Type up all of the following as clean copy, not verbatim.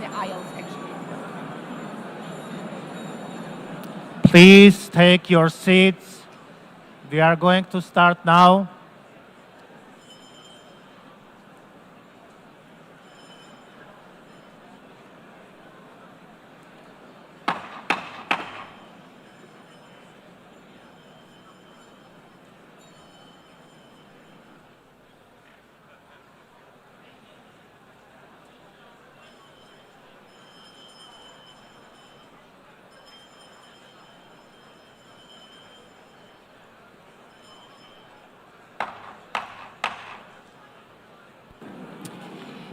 the aisles, actually. Please take your seats. We are going to start now.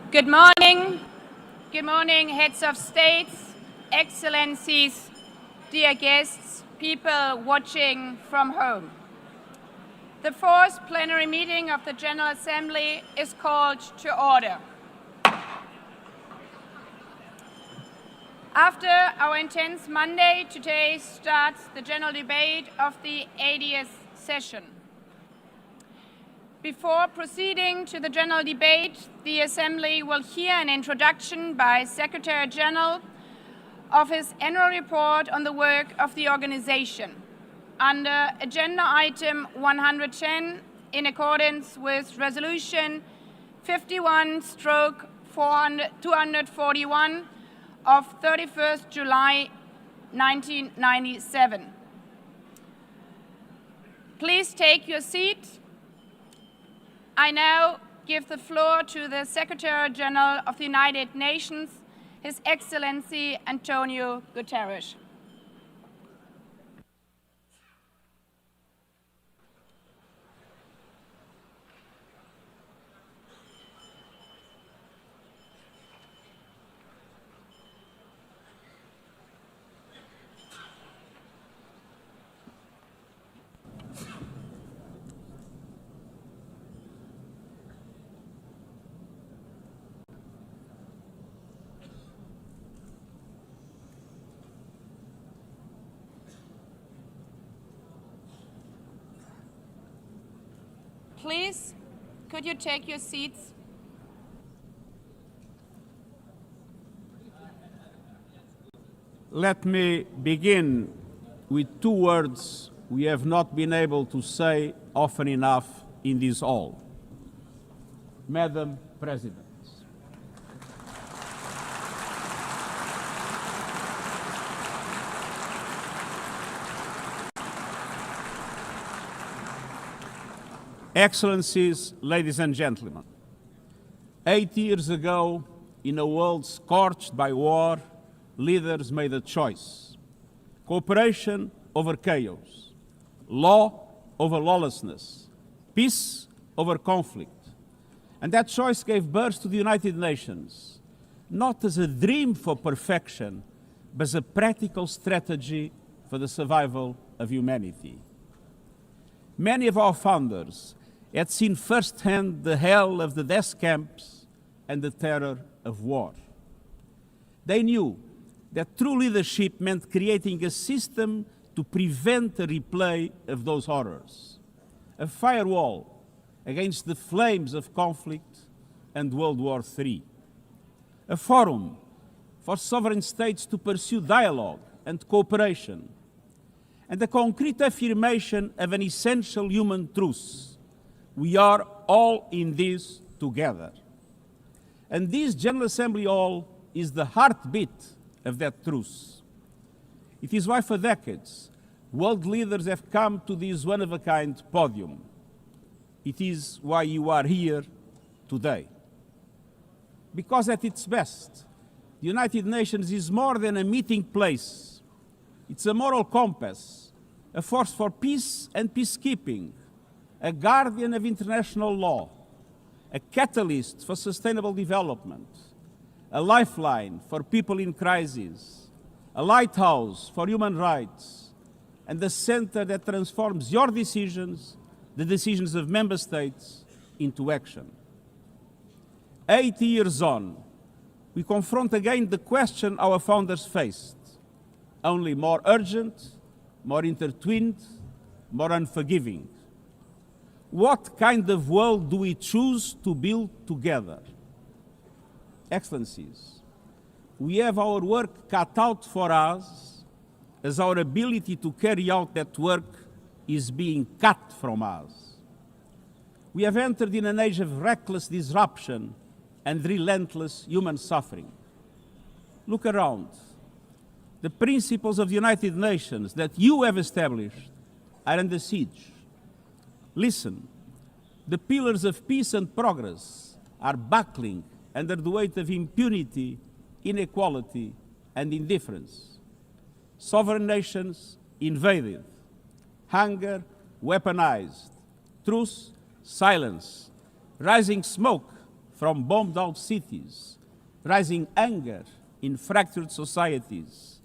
Good morning. Good morning, heads of states, excellencies, dear guests, people watching from home. The fourth plenary meeting of the General Assembly is called to order. After our intense Monday, today starts the general debate of the 80th session. Before proceeding to the general debate, the Assembly will hear an introduction by Secretary General of his annual report on the work of the organization. Under Agenda Item 110, in accordance with Resolution 51/241 of 31st July 1997. Please take your seat. I now give the floor to the Secretary General of the United Nations, His Excellency Antonio Guterres. Please, could you take your seats? Let me begin with two words we have not been able to say often enough in this hall. Madam President. Excellencies, ladies and gentlemen, 8 years ago, in a world scorched by war, leaders made a choice: cooperation over chaos, law over lawlessness, peace over conflict. And that choice gave birth to the United Nations, not as a dream for perfection, but as a practical strategy for the survival of humanity. Many of our founders had seen firsthand the hell of the death camps and the terror of war. They knew that true leadership meant creating a system to prevent a replay of those horrors, a firewall against the flames of conflict and World War III, a forum for sovereign states to pursue dialogue and cooperation, and the concrete affirmation of an essential human truth: we are all in this together. And this General Assembly Hall is the heartbeat of that truth. It is why for decades, world leaders have come to this one-of-a-kind podium. It is why you are here today. Because at its best, the United Nations is more than a meeting place. It's a moral compass, a force for peace and peacekeeping, a guardian of international law, a catalyst for sustainable development, a lifeline for people in crisis, a lighthouse for human rights, and the center that transforms your decisions, the decisions of member states, into action. 80 years on, we confront again the question our founders faced, only more urgent, more intertwined, more unforgiving. What kind of world do we choose to build together? Excellencies, we have our work cut out for us, as our ability to carry out that work is being cut from us. We have entered in an age of reckless disruption and relentless human suffering. Look around. The principles of the United Nations that you have established are under siege. Listen, the pillars of peace and progress are buckling under the weight of impunity, inequality, and indifference. Sovereign nations invaded, hunger weaponized, truce silence, rising smoke from bombed-out cities, rising anger in fractured societies,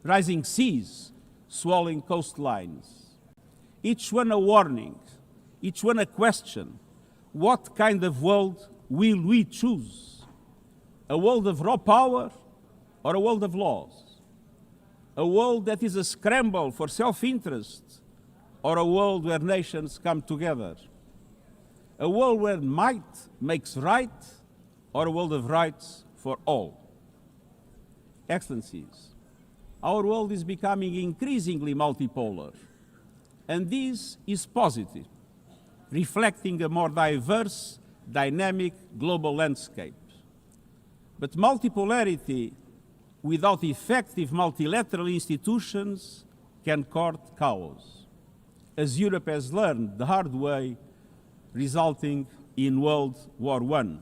rising seas swallowing coastlines. Each one a warning, each one a question. What kind of world will we choose? A world of raw power or a world of laws? A world that is a scramble for self-interest or a world where nations come together? A world where might makes right or a world of rights for all? Excellencies, our world is becoming increasingly multipolar, and this is positive, reflecting a more diverse, dynamic global landscape. But multipolarity without effective multilateral institutions can court chaos, as Europe has learned the hard way, resulting in World War I.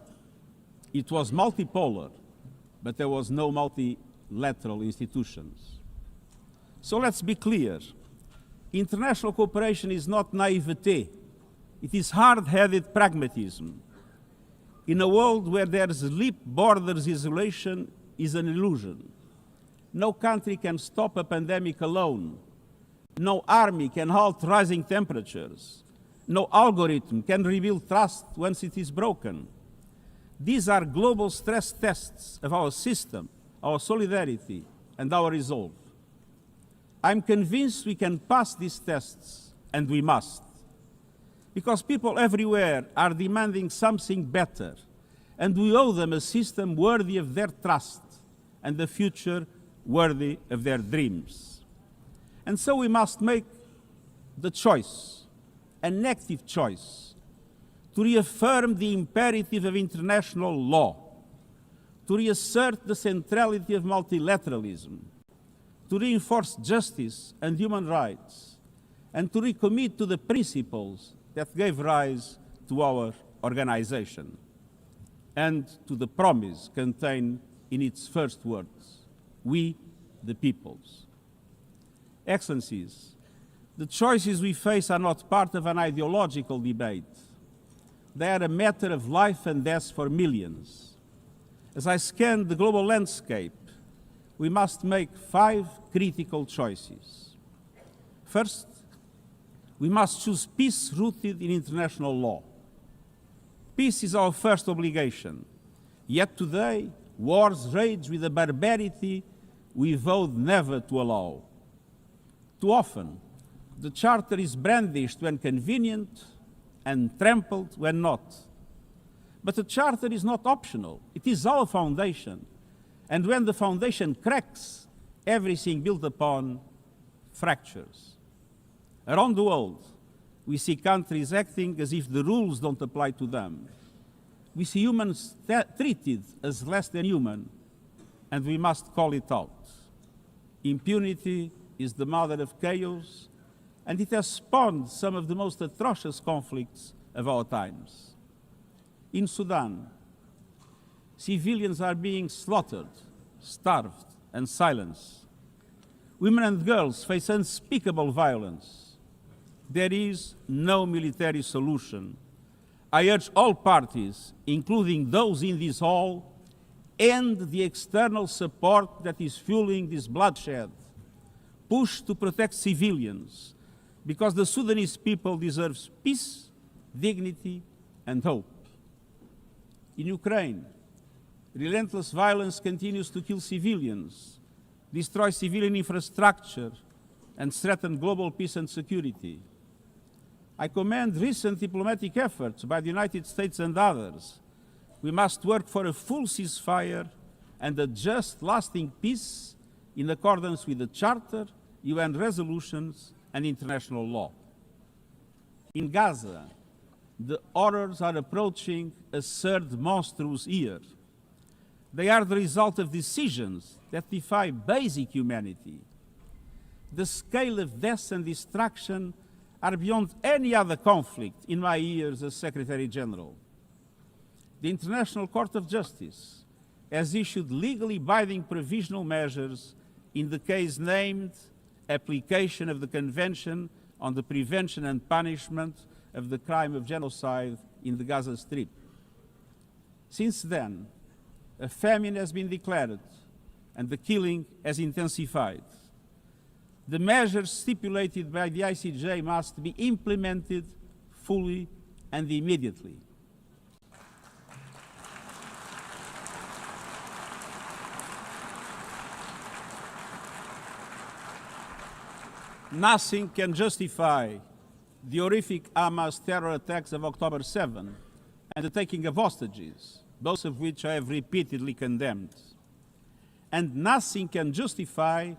It was multipolar, but there was no multilateral institutions. So let's be clear. International cooperation is not naivete. It is hard-headed pragmatism. In a world where there's leap borders, isolation is an illusion. No country can stop a pandemic alone. No army can halt rising temperatures. No algorithm can rebuild trust once it is broken. These are global stress tests of our system, our solidarity, and our resolve. I'm convinced we can pass these tests, and we must. Because people everywhere are demanding something better, and we owe them a system worthy of their trust and a future worthy of their dreams. And so we must make the choice, an active choice, to reaffirm the imperative of international law, to reassert the centrality of multilateralism, to reinforce justice and human rights, and to recommit to the principles that gave rise to our organization, and to the promise contained in its first words, we the peoples. Excellencies, the choices we face are not part of an ideological debate. They are a matter of life and death for millions. As I scan the global landscape, we must make 5 critical choices. First, we must choose peace rooted in international law. Peace is our first obligation. Yet today, wars rage with a barbarity we vowed never to allow. Too often, the Charter is brandished when convenient and trampled when not. But the Charter is not optional. It is our foundation. And when the foundation cracks, everything built upon fractures. Around the world, we see countries acting as if the rules don't apply to them. We see humans treated as less than human, and we must call it out. Impunity is the mother of chaos, and it has spawned some of the most atrocious conflicts of our times. In Sudan, civilians are being slaughtered, starved, and silenced. Women and girls face unspeakable violence. There is no military solution. I urge all parties, including those in this hall, end the external support that is fueling this bloodshed. Push to protect civilians, because the Sudanese people deserve peace, dignity, and hope. In Ukraine, relentless violence continues to kill civilians, destroy civilian infrastructure, and threaten global peace and security. I commend recent diplomatic efforts by the United States and others. We must work for a full ceasefire and a just, lasting peace in accordance with the Charter, UN resolutions, and international law. In Gaza, the horrors are approaching a third monstrous year. They are the result of decisions that defy basic humanity. The scale of death and destruction are beyond any other conflict in my years as Secretary General. The International Court of Justice has issued legally binding provisional measures in the case named Application of the Convention on the Prevention and Punishment of the Crime of Genocide in the Gaza Strip. Since then, a famine has been declared and the killing has intensified. The measures stipulated by the ICJ must be implemented fully and immediately. Nothing can justify the horrific Hamas terror attacks of October 7 and the taking of hostages, both of which I have repeatedly condemned. And nothing can justify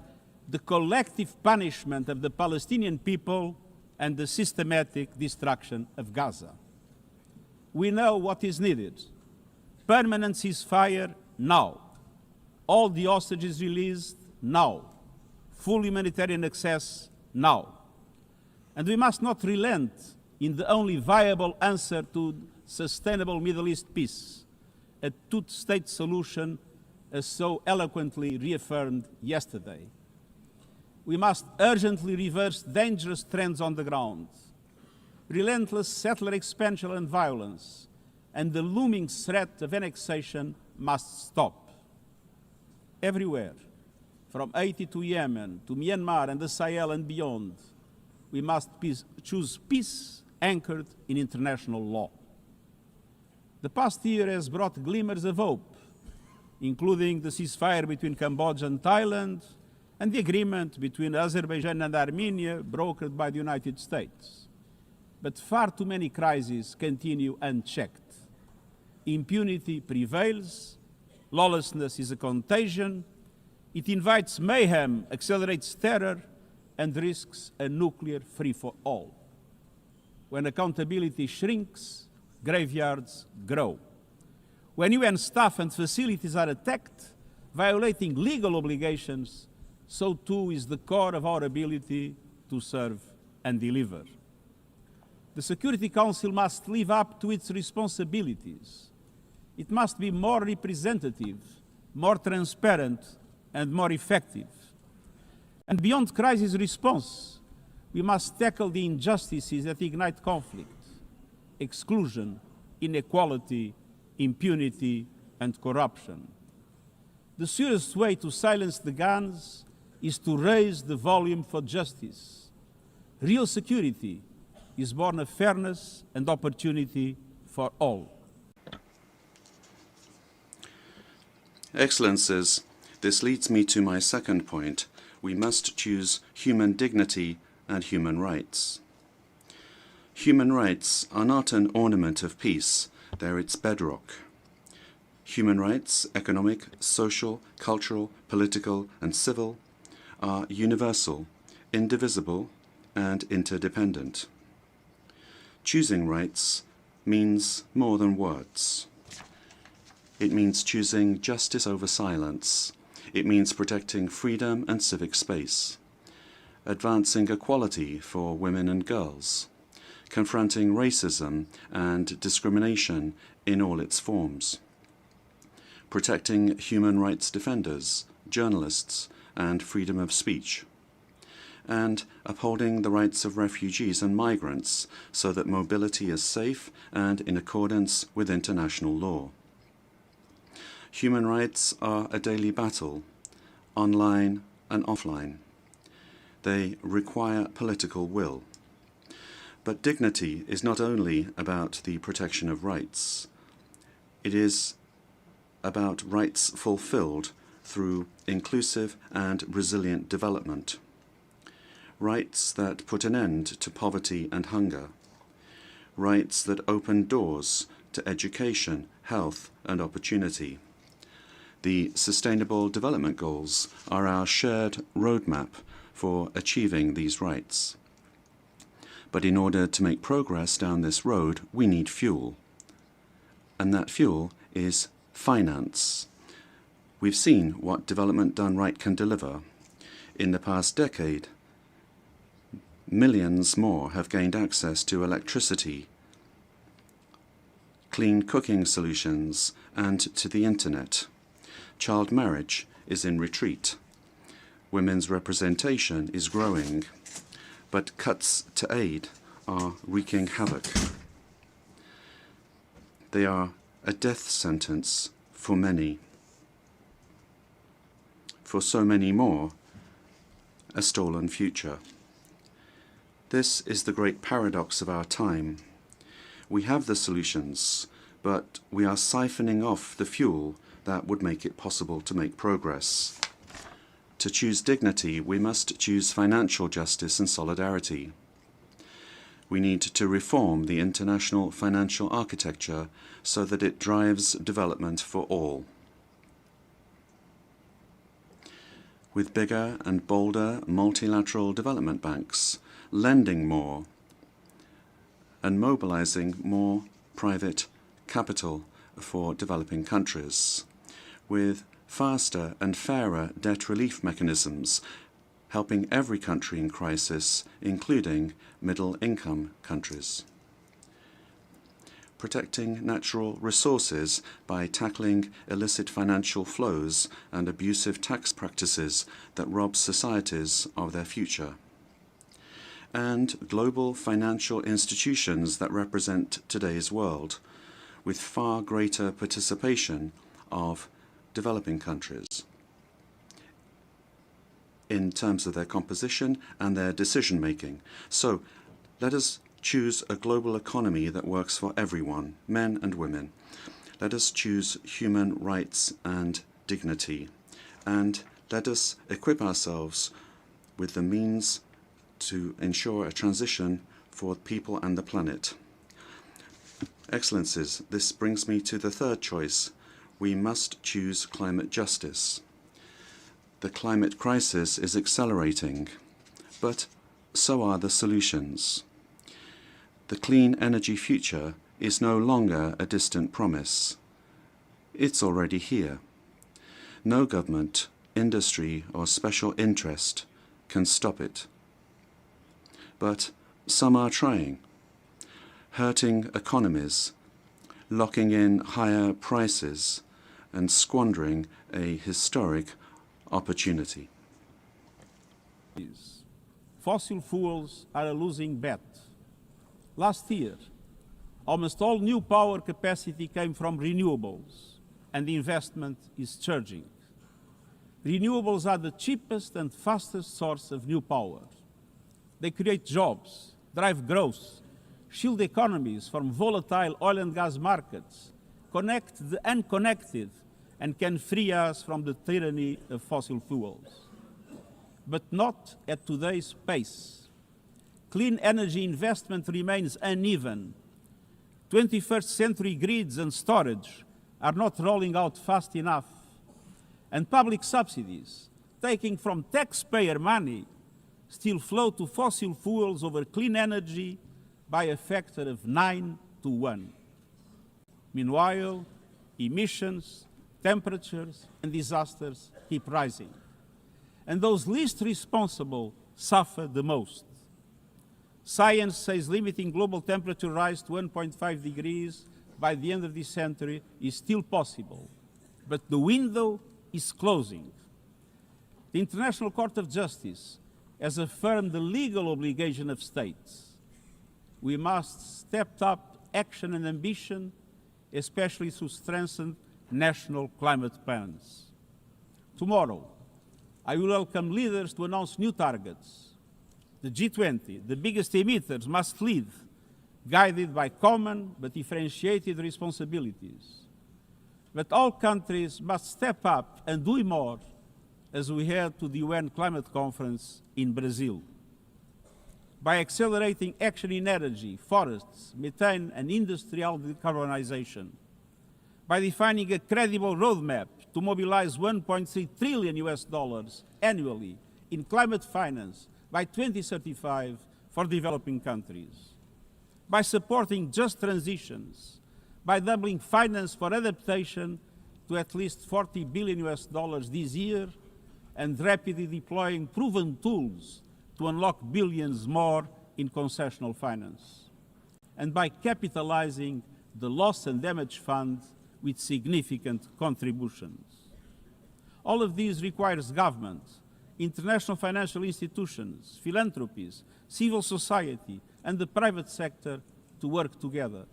the collective punishment of the Palestinian people and the systematic destruction of Gaza. We know what is needed. Permanent ceasefire now. All the hostages released now. Full humanitarian access now. And we must not relent in the only viable answer to sustainable Middle East peace, a two-state solution as so eloquently reaffirmed yesterday. We must urgently reverse dangerous trends on the ground. Relentless settler expansion and violence and the looming threat of annexation must stop. Everywhere, from Haiti to Yemen, to Myanmar and the Sahel and beyond, we must choose peace anchored in international law. The past year has brought glimmers of hope, including the ceasefire between Cambodia and Thailand, and the agreement between Azerbaijan and Armenia brokered by the United States. But far too many crises continue unchecked. Impunity prevails, lawlessness is a contagion, it invites mayhem, accelerates terror, and risks a nuclear free-for-all. When accountability shrinks, graveyards grow. When UN staff and facilities are attacked, violating legal obligations, so too is the core of our ability to serve and deliver. The Security Council must live up to its responsibilities. It must be more representative, more transparent, and more effective. And beyond crisis response, we must tackle the injustices that ignite conflict: exclusion, inequality, impunity, and corruption. The surest way to silence the guns is to raise the volume for justice. Real security is born of fairness and opportunity for all. Excellencies, this leads me to my second point. We must choose human dignity and human rights. Human rights are not an ornament of peace, they're its bedrock. Human rights, economic, social, cultural, political, and civil, are universal, indivisible, and interdependent. Choosing rights means more than words. It means choosing justice over silence. It means protecting freedom and civic space, advancing equality for women and girls, confronting racism and discrimination in all its forms, protecting human rights defenders, journalists, and freedom of speech, and upholding the rights of refugees and migrants so that mobility is safe and in accordance with international law. Human rights are a daily battle, online and offline. They require political will. But dignity is not only about the protection of rights. It is about rights fulfilled through inclusive and resilient development. Rights that put an end to poverty and hunger. Rights that open doors to education, health, and opportunity. The Sustainable Development Goals are our shared roadmap for achieving these rights. But in order to make progress down this road, we need fuel. And that fuel is finance. We've seen what development done right can deliver. In the past decade, millions more have gained access to electricity, clean cooking solutions, and to the internet. Child marriage is in retreat. Women's representation is growing, but cuts to aid are wreaking havoc. They are a death sentence for many. For so many more, a stolen future. This is the great paradox of our time. We have the solutions, but we are siphoning off the fuel that would make it possible to make progress. To choose dignity, we must choose financial justice and solidarity. We need to reform the international financial architecture so that it drives development for all. With bigger and bolder multilateral development banks, lending more, and mobilizing more private capital for developing countries, with faster and fairer debt relief mechanisms, helping every country in crisis, including middle-income countries. Protecting natural resources by tackling illicit financial flows and abusive tax practices that rob societies of their future. And global financial institutions that represent today's world, with far greater participation of developing countries in terms of their composition and their decision-making. So let us choose a global economy that works for everyone, men and women. Let us choose human rights and dignity. And let us equip ourselves with the means to ensure a transition for people and the planet. Excellencies, this brings me to the third choice. We must choose climate justice. The climate crisis is accelerating, but so are the solutions. The clean energy future is no longer a distant promise. It's already here. No government, industry, or special interest can stop it. But some are trying, hurting economies, locking in higher prices, and squandering a historic opportunity. Fossil fuels are a losing bet. Last year, almost all new power capacity came from renewables, and the investment is surging. Renewables are the cheapest and fastest source of new power. They create jobs, drive growth, shield economies from volatile oil and gas markets, connect the unconnected, and can free us from the tyranny of fossil fuels. But not at today's pace. Clean energy investment remains uneven. 21st century grids and storage are not rolling out fast enough. And public subsidies, taking from taxpayer money, still flow to fossil fuels over clean energy by a factor of 9 to 1. Meanwhile, emissions, temperatures, and disasters keep rising. And those least responsible suffer the most. Science says limiting global temperature rise to 1.5 degrees by the end of this century is still possible, but the window is closing. The International Court of Justice has affirmed the legal obligation of states. We must step up action and ambition, especially through strengthened national climate plans. Tomorrow, I will welcome leaders to announce new targets. The G20, the biggest emitters, must lead, guided by common but differentiated responsibilities. But all countries must step up and do more as we head to the UN Climate Conference in Brazil. By accelerating action in energy, forests, methane, and industrial decarbonization. By defining a credible roadmap to mobilize 1.3 trillion US dollars annually in climate finance by 2035 for developing countries. By supporting just transitions, by doubling finance for adaptation to at least 40 billion US dollars this year, and rapidly deploying proven tools to unlock billions more in concessional finance. And by capitalizing the Loss and Damage Fund with significant contributions. All of these requires government, international financial institutions, philanthropies, civil society, and the private sector to work together,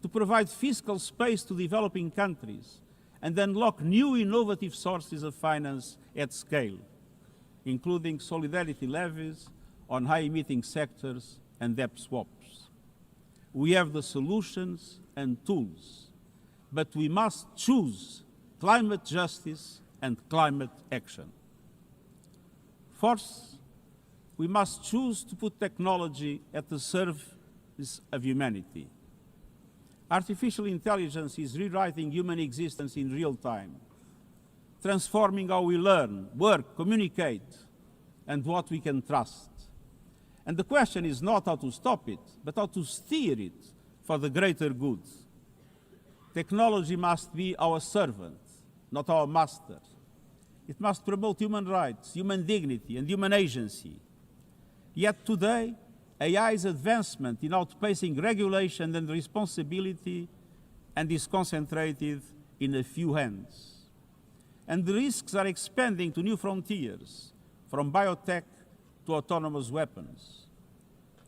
to provide fiscal space to developing countries and unlock new innovative sources of finance at scale, including solidarity levies on high-emitting sectors and debt swaps. We have the solutions and tools, but we must choose climate justice and climate action. Fourth, we must choose to put technology at the service of humanity. Artificial intelligence is rewriting human existence in real time, transforming how we learn, work, communicate, and what we can trust. And the question is not how to stop it, but how to steer it for the greater good. Technology must be our servant, not our master. It must promote human rights, human dignity, and human agency. Yet today, AI's advancement in outpacing regulation and responsibility and is concentrated in a few hands. And the risks are expanding to new frontiers, from biotech to autonomous weapons.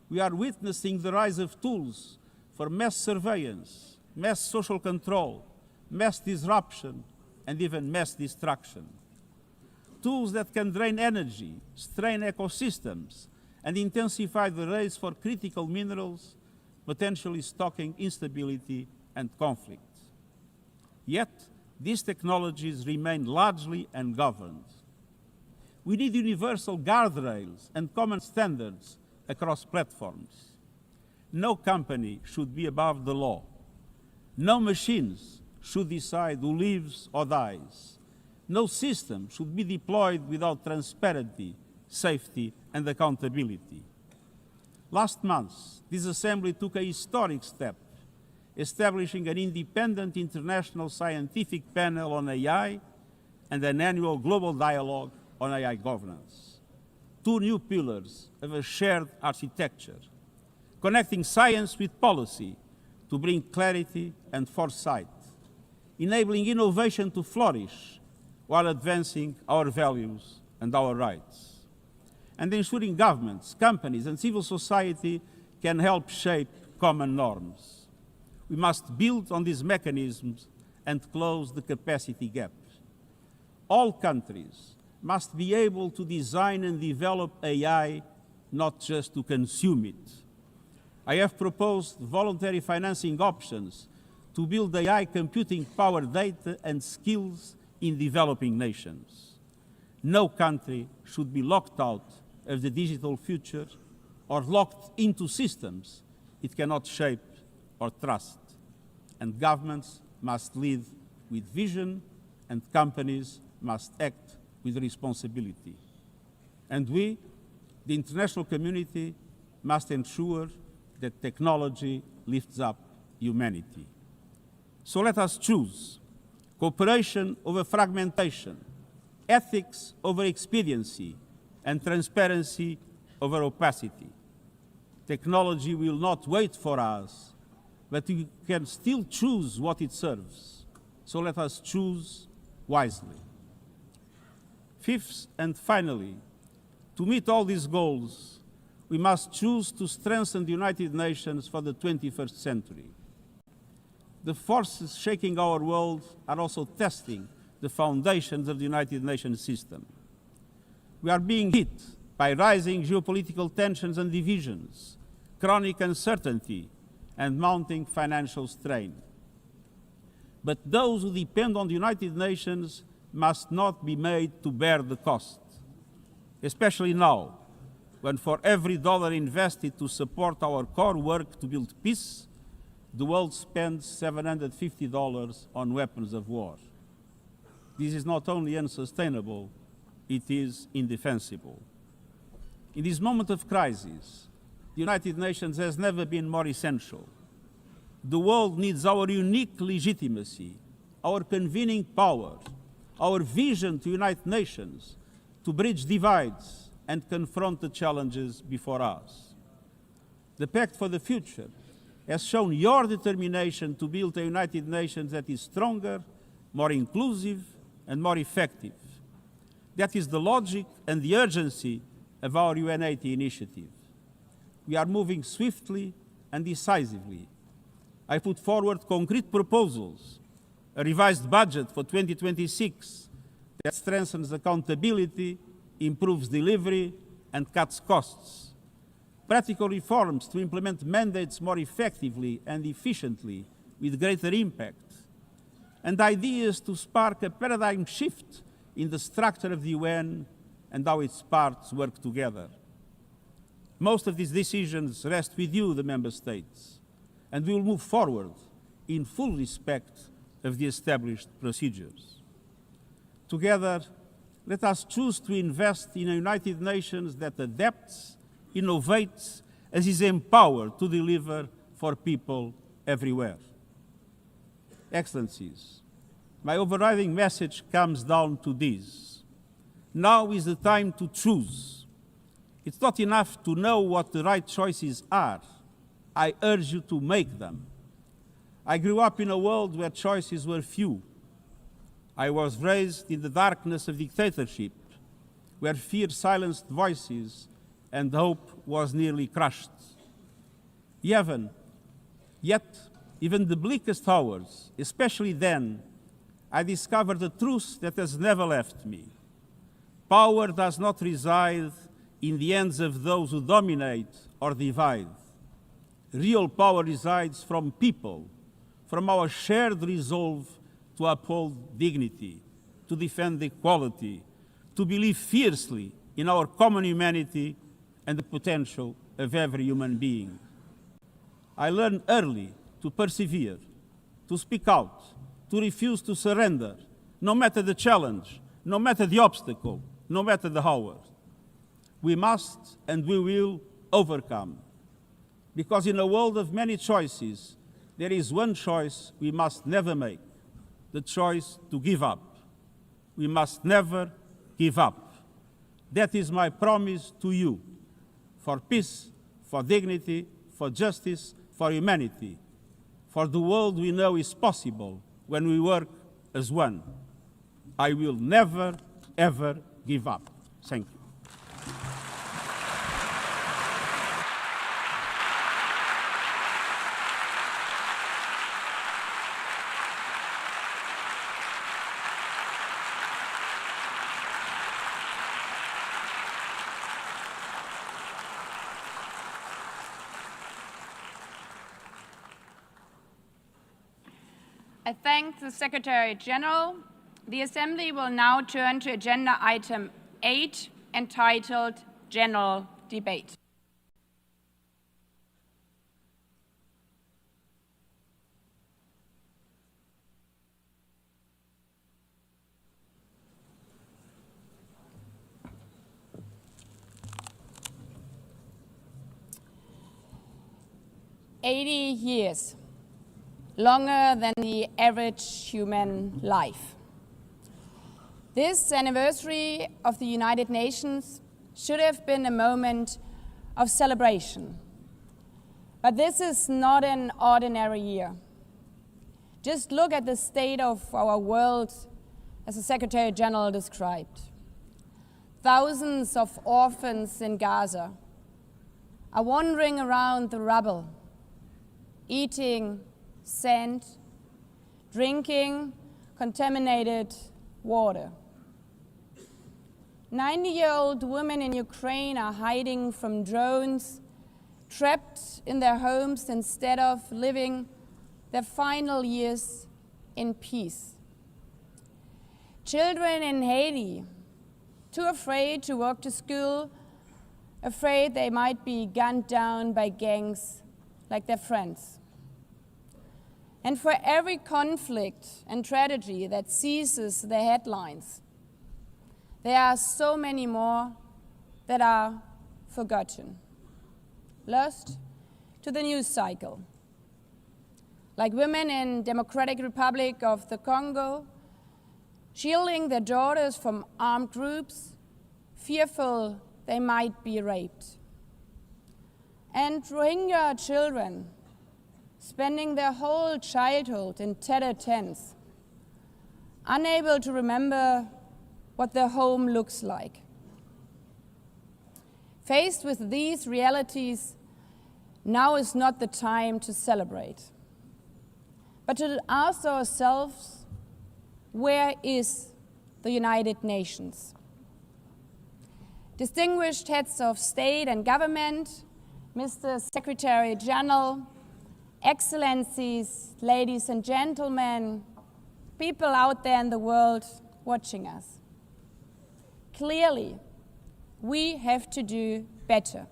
We are witnessing the rise of tools for mass surveillance, mass social control, mass disruption, and even mass destruction. Tools that can drain energy, strain ecosystems, and intensify the race for critical minerals, potentially stoking instability and conflict. Yet, these technologies remain largely ungoverned. We need universal guardrails and common standards across platforms. No company should be above the law. No machines should decide who lives or dies. No system should be deployed without transparency, safety, and accountability. Last month, this Assembly took a historic step, establishing an independent international scientific panel on AI and an annual global dialogue on AI governance. Two new pillars of a shared architecture, connecting science with policy to bring clarity and foresight, enabling innovation to flourish while advancing our values and our rights, and ensuring governments, companies, and civil society can help shape common norms. We must build on these mechanisms and close the capacity gap. All countries must be able to design and develop AI, not just to consume it. I have proposed voluntary financing options to build AI computing power, data, and skills in developing nations. No country should be locked out of the digital future or locked into systems it cannot shape or trust. And governments must lead with vision, and companies must act with responsibility. And we, the international community, must ensure that technology lifts up humanity. So let us choose cooperation over fragmentation, ethics over expediency, and transparency over opacity. Technology will not wait for us, but we can still choose what it serves. So let us choose wisely. Fifth and finally, to meet all these goals, we must choose to strengthen the United Nations for the 21st century. The forces shaking our world are also testing the foundations of the United Nations system. We are being hit by rising geopolitical tensions and divisions, chronic uncertainty, and mounting financial strain. But those who depend on the United Nations must not be made to bear the cost, especially now, when for every dollar invested to support our core work to build peace, the world spends $750 on weapons of war. This is not only unsustainable, it is indefensible. In this moment of crisis, the United Nations has never been more essential. The world needs our unique legitimacy, our convening power, our vision to unite nations, to bridge divides and confront the challenges before us. The Pact for the Future has shown your determination to build a United Nations that is stronger, more inclusive, and more effective. That is the logic and the urgency of our UN80 initiative. We are moving swiftly and decisively. I put forward concrete proposals, a revised budget for 2026 that strengthens accountability, improves delivery, and cuts costs. Practical reforms to implement mandates more effectively and efficiently with greater impact. And ideas to spark a paradigm shift in the structure of the UN and how its parts work together. Most of these decisions rest with you, the Member States, and we will move forward in full respect of the established procedures. Together, let us choose to invest in a United Nations that adapts, innovates, and is empowered to deliver for people everywhere. Excellencies, my overriding message comes down to this. Now is the time to choose. It's not enough to know what the right choices are. I urge you to make them. I grew up in a world where choices were few. I was raised in the darkness of dictatorship, where fear silenced voices and hope was nearly crushed. Yet, even the bleakest hours, especially then, I discovered a truth that has never left me. Power does not reside in the hands of those who dominate or divide. Real power resides from people, from our shared resolve to uphold dignity, to defend equality, to believe fiercely in our common humanity and the potential of every human being. I learned early to persevere, to speak out, to refuse to surrender, no matter the challenge, no matter the obstacle, no matter the hour. We must and we will overcome. Because in a world of many choices, there is one choice we must never make, the choice to give up. We must never give up. That is my promise to you, for peace, for dignity, for justice, for humanity, for the world we know is possible when we work as one. I will never, ever give up. Thank you. I thank the Secretary General. The Assembly will now turn to agenda item 8, entitled General Debate. "80 years. Longer than the average human life. This anniversary of the United Nations should have been a moment of celebration. But this is not an ordinary year. Just look at the state of our world, as the Secretary General described. Thousands of orphans in Gaza are wandering around the rubble, eating sand, drinking contaminated water. 90-year-old women in Ukraine are hiding from drones, trapped in their homes instead of living their final years in peace. Children in Haiti, too afraid to walk to school, afraid they might be gunned down by gangs like their friends. And for every conflict and tragedy that seizes the headlines, there are so many more that are forgotten, lost to the news cycle. Like women in Democratic Republic of the Congo, shielding their daughters from armed groups, fearful they might be raped. And Rohingya children spending their whole childhood in tattered tents, unable to remember what their home looks like. Faced with these realities, now is not the time to celebrate, but to ask ourselves, where is the United Nations? Distinguished heads of state and government, Mr. Secretary General, Excellencies, ladies and gentlemen, people out there in the world watching us. Clearly, we have to do better.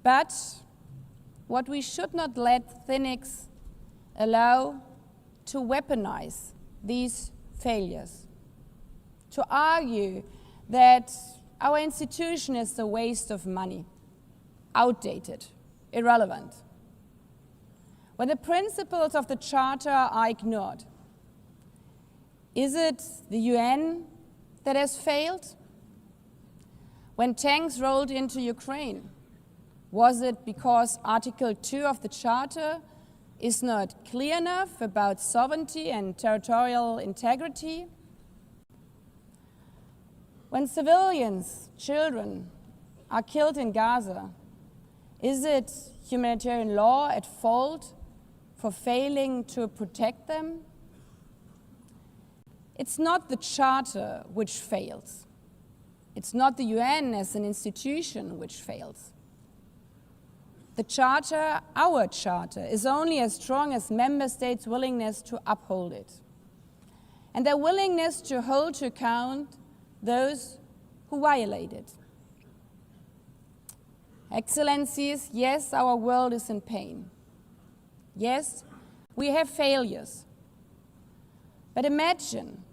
But what we should not let cynics allow to weaponize these failures, to argue that our institution is a waste of money, outdated, irrelevant. When the principles of the Charter are ignored, is it the UN that has failed? When tanks rolled into Ukraine, was it because Article 2 of the Charter is not clear enough about sovereignty and territorial integrity? When civilians, children, are killed in Gaza, is it humanitarian law at fault for failing to protect them? It's not the Charter which fails. It's not the UN as an institution which fails. The Charter, our Charter, is only as strong as member states' willingness to uphold it, and their willingness to hold to account those who violate it. Excellencies, yes, our world is in pain. Yes, we have failures. But imagine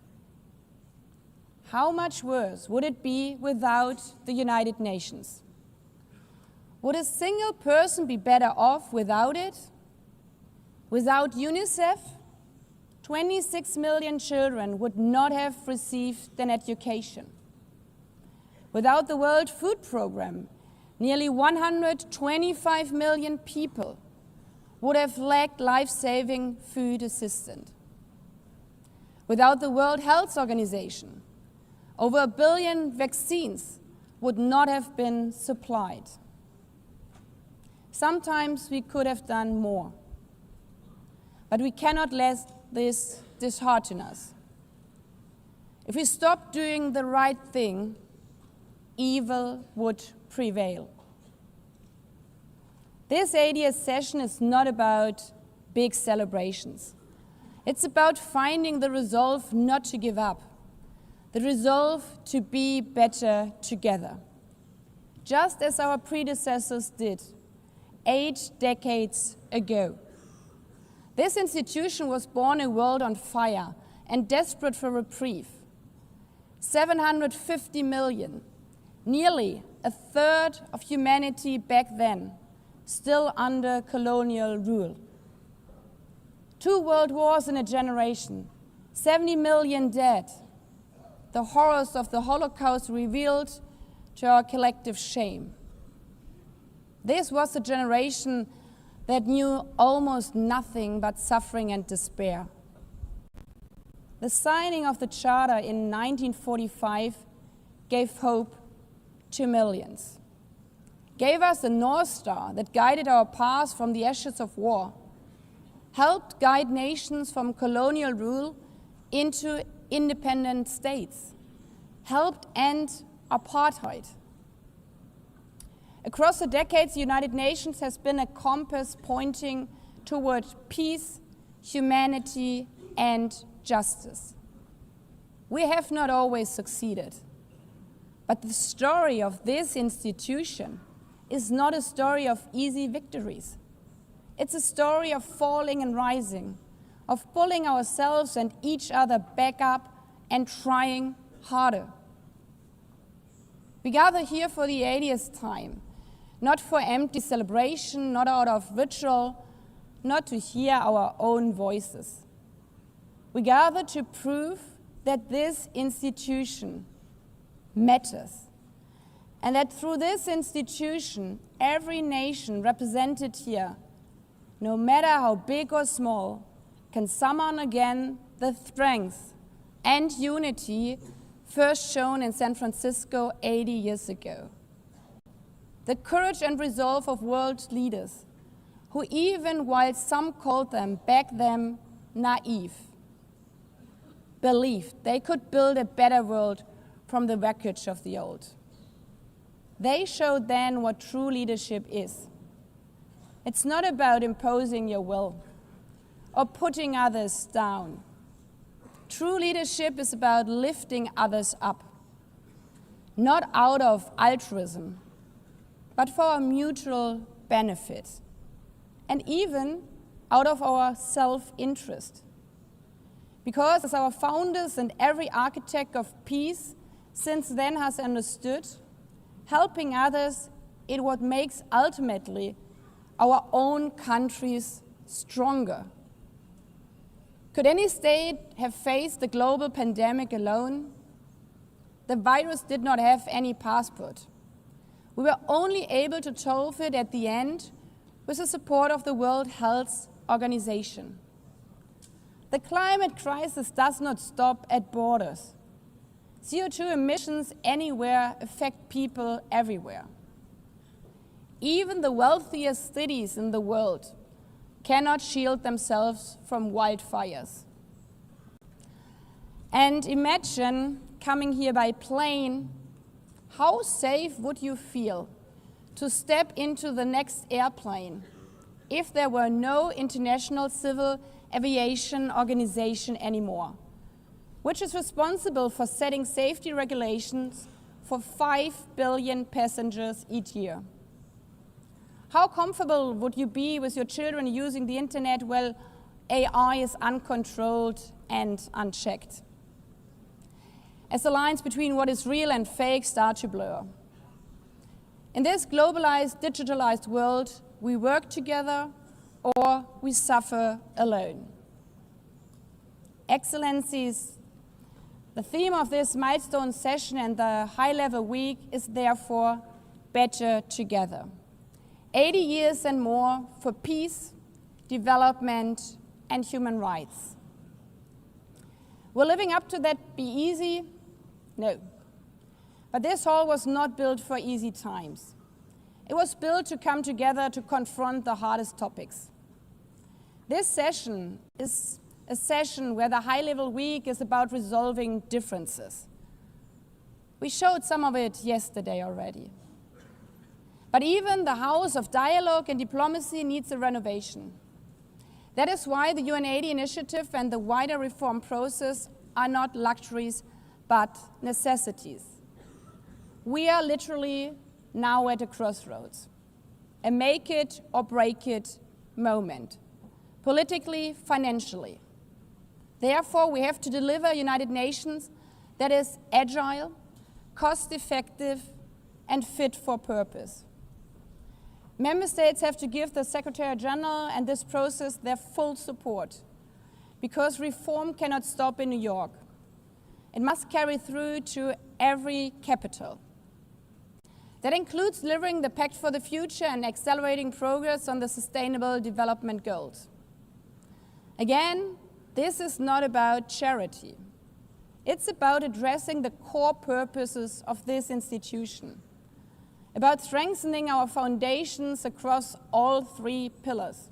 how much worse would it be without the United Nations? Would a single person be better off without it? Without UNICEF, 26 million children would not have received an education. Without the World Food Programme, nearly 125 million people would have lacked life-saving food assistance. Without the World Health Organization, over 1 billion vaccines would not have been supplied. Sometimes we could have done more, but we cannot let this dishearten us. If we stop doing the right thing, evil would prevail. This 80th session is not about big celebrations. It's about finding the resolve not to give up, the resolve to be better together, just as our predecessors did 8 decades ago. This institution was born in a world on fire and desperate for reprieve. 750 million, nearly a third of humanity back then, still under colonial rule. 2 world wars in a generation, 70 million dead. The horrors of the Holocaust revealed to our collective shame. This was a generation that knew almost nothing but suffering and despair. The signing of the Charter in 1945 gave hope to millions, gave us a North Star that guided our path from the ashes of war, helped guide nations from colonial rule into independent states, helped end apartheid. Across the decades, the United Nations has been a compass pointing toward peace, humanity, and justice. We have not always succeeded, but the story of this institution is not a story of easy victories. It's a story of falling and rising, of pulling ourselves and each other back up and trying harder. We gather here for the 80th time, not for empty celebration, not out of ritual, not to hear our own voices. We gather to prove that this institution matters, and that through this institution, every nation represented here, no matter how big or small, can summon again the strength and unity first shown in San Francisco 80 years ago. The courage and resolve of world leaders who, even while some called them back then naive, believed they could build a better world from the wreckage of the old. They showed then what true leadership is. It's not about imposing your will or putting others down. True leadership is about lifting others up, not out of altruism, but for our mutual benefit, and even out of our self-interest. Because as our founders and every architect of peace since then has understood, helping others is what makes ultimately our own countries stronger. Could any state have faced the global pandemic alone? The virus did not have any passport. We were only able to solve it at the end with the support of the World Health Organization. The climate crisis does not stop at borders. CO2 emissions anywhere affect people everywhere. Even the wealthiest cities in the world cannot shield themselves from wildfires. And imagine coming here by plane, how safe would you feel to step into the next airplane if there were no International Civil Aviation Organization anymore, which is responsible for setting safety regulations for 5 billion passengers each year? How comfortable would you be with your children using the internet while AI is uncontrolled and unchecked? As the lines between what is real and fake start to blur. In this globalized, digitalized world, we work together or we suffer alone. Excellencies, the theme of this milestone session and the high-level week is therefore better together. 80 years and more for peace, development, and human rights. Will living up to that be easy? No. But this hall was not built for easy times. It was built to come together to confront the hardest topics. This session is a session where the high-level week is about resolving differences. We showed some of it yesterday already. But even the house of dialogue and diplomacy needs a renovation. That is why the UN80 initiative and the wider reform process are not luxuries, but necessities. We are literally now at a crossroads, a make it or break it moment, politically, financially. Therefore, we have to deliver a United Nations that is agile, cost-effective, and fit for purpose. Member States have to give the Secretary General and this process their full support, because reform cannot stop in New York. It must carry through to every capital. That includes delivering the Pact for the Future and accelerating progress on the Sustainable Development Goals. Again, this is not about charity. It's about addressing the core purposes of this institution, about strengthening our foundations across all 3 pillars: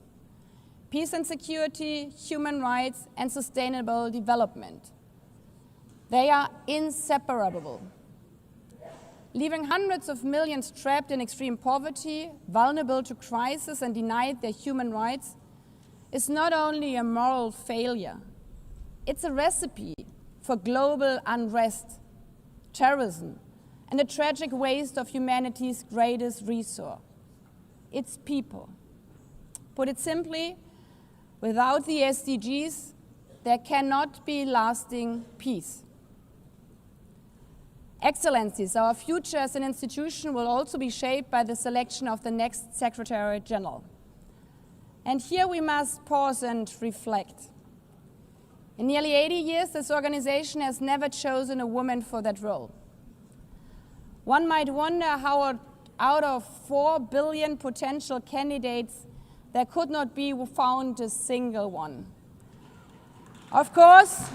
peace and security, human rights, and sustainable development. They are inseparable. Leaving hundreds of millions trapped in extreme poverty, vulnerable to crisis, and denied their human rights is not only a moral failure, it's a recipe for global unrest, terrorism, and a tragic waste of humanity's greatest resource, its people. Put it simply, without the SDGs, there cannot be lasting peace. Excellencies, our future as an institution will also be shaped by the selection of the next Secretary General. And here we must pause and reflect. In nearly 80 years, this organization has never chosen a woman for that role. One might wonder how out of 4 billion potential candidates, there could not be found a single one. Of course,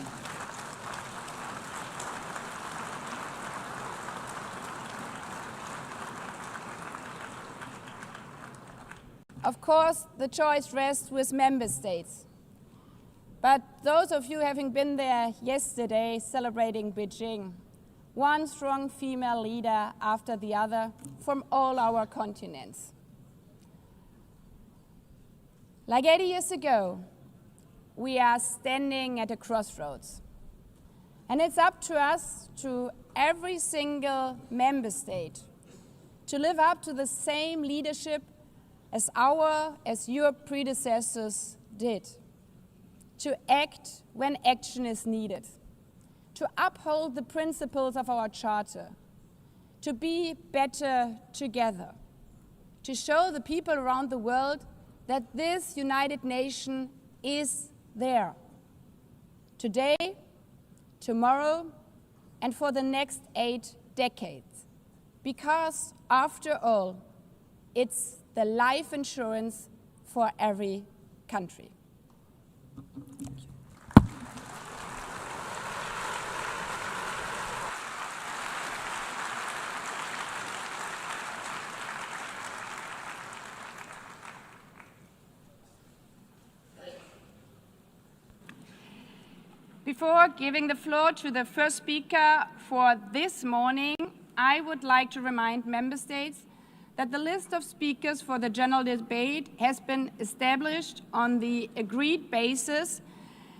the choice rests with member states. But those of you having been there yesterday celebrating Beijing, one strong female leader after the other from all our continents. Like 80 years ago, we are standing at a crossroads. And it's up to us, to every single member state, to live up to the same leadership as your predecessors did. To act when action is needed. To uphold the principles of our Charter. To be better together. To show the people around the world that this united nation is there. Today, tomorrow, and for the next 8 decades. Because, after all, it's the life insurance for every country. Before giving the floor to the first speaker for this morning, I would like to remind member states that the list of speakers for the general debate has been established on the agreed basis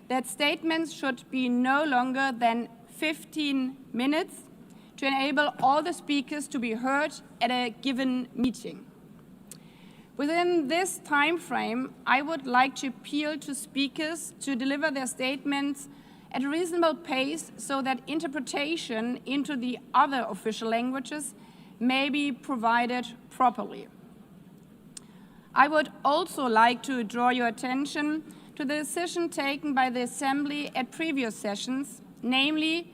that statements should be no longer than 15 minutes to enable all the speakers to be heard at a given meeting. Within this time frame, I would like to appeal to speakers to deliver their statements at a reasonable pace so that interpretation into the other official languages may be provided properly. I would also like to draw your attention to the decision taken by the Assembly at previous sessions, namely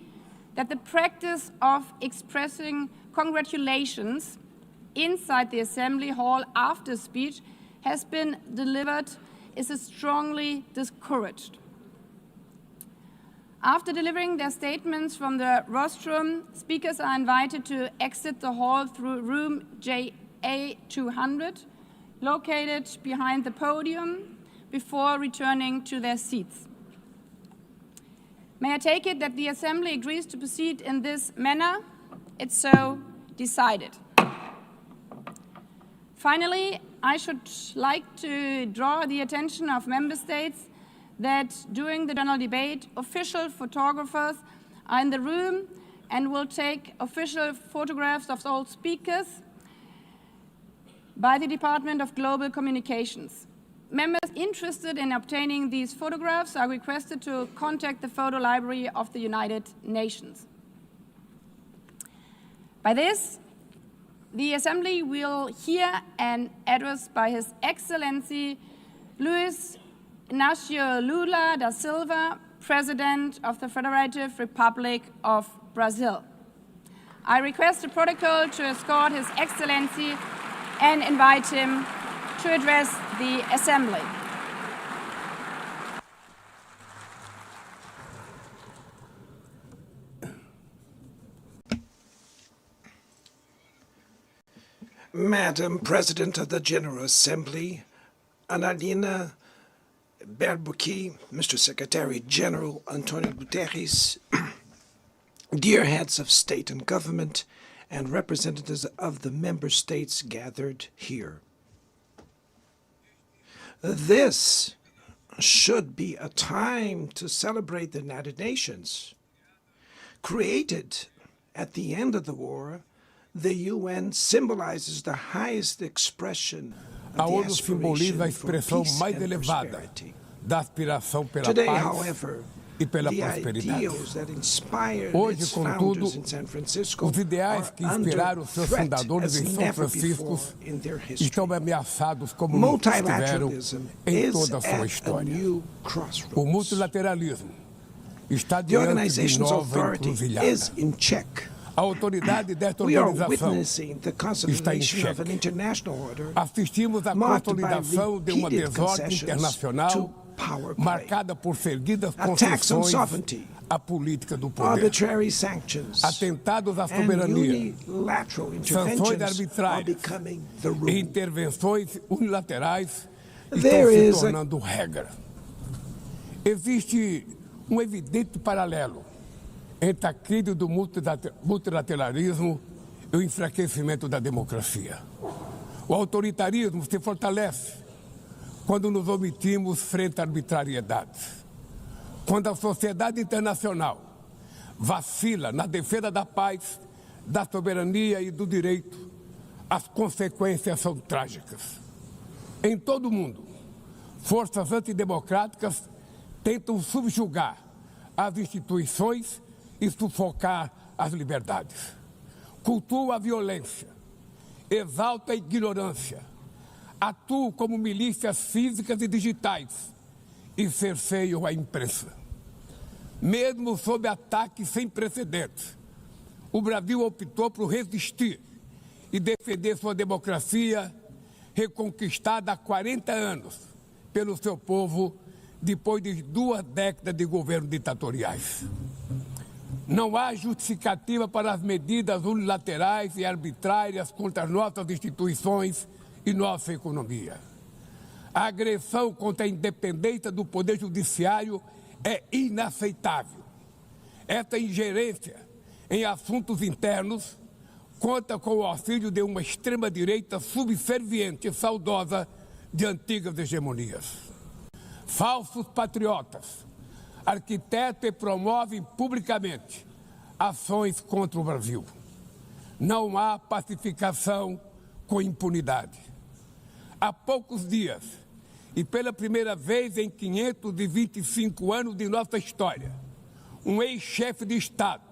that the practice of expressing congratulations inside the Assembly Hall after speech has been delivered is strongly discouraged. After delivering their statements from the rostrum, speakers are invited to exit the hall through room JA200, located behind the podium, before returning to their seats. May I take it that the Assembly agrees to proceed in this manner? It's so decided. Finally, I should like to draw the attention of member states that during the general debate, official photographers are in the room and will take official photographs of all speakers by the Department of Global Communications. Members interested in obtaining these photographs are requested to contact the Photo Library of the United Nations. By this, the Assembly will hear an address by His Excellency Luiz Inácio Lula da Silva, President of the Federative Republic of Brazil. I request the protocol to escort His Excellency and invite him to address the Assembly. Madam President of the General Assembly, Analina Berbuki, Mr. Secretary General Antonio Guterres, dear heads of state and government, and representatives of the member states gathered here. This should be a time to celebrate the United Nations. Created at the end of the war, the UN symbolizes the highest expression of A the ONU simboliza a aspiration for expressão peace mais and elevada prosperity. da aspiração pela Today, paz however, e pela the prosperidade. ideals that inspired Hoje, its contudo, founders in San Francisco os ideais are que inspiraram under seus threat fundadores as em São never Francisco before in their history. estão ameaçados como nunca estiveram Multilateralism em is toda a sua at a história. new O crossroads. multilateralismo está The diante de organization's nova authority encruzilhada. is in check. A autoridade desta We are organização witnessing the está em consolidation of an xeque. international order Assistimos à marked by consolidação de uma repeated desordem concessions internacional to power play, marcada por seguidas attacks on concessões sovereignty, à política do poder, arbitrary sanctions, atentados à and soberania, unilateral sanções interventions are arbitrárias becoming the e rule. intervenções unilaterais There estão is se a- tornando regra. Existe um evidente paralelo entre a crise do multilateralismo e o enfraquecimento da democracia. O autoritarismo se fortalece quando nos omitimos frente a arbitrariedades. Quando a sociedade internacional vacila na defesa da paz, da soberania e do direito, as consequências são trágicas. Em todo o mundo, forças antidemocráticas tentam subjugar as instituições e sufocar as liberdades. Cultua a violência, exalta a ignorância, atuam como milícias físicas e digitais e cerceiam a imprensa. Mesmo sob ataques sem precedentes, o Brasil optou por resistir e defender sua democracia, reconquistada há 40 anos pelo seu povo, depois de 2 décadas de governos ditatoriais. Não há justificativa para as medidas unilaterais e arbitrárias contra as nossas instituições e nossa economia. A agressão contra a independência do Poder Judiciário é inaceitável. Esta ingerência em assuntos internos conta com o auxílio de uma extrema-direita subserviente e saudosa de antigas hegemonias. Falsos patriotas arquitetam e promovem publicamente ações contra o Brasil. Não há pacificação com impunidade. Há poucos dias, e pela primeira vez em 525 anos de nossa história, um ex-chefe de Estado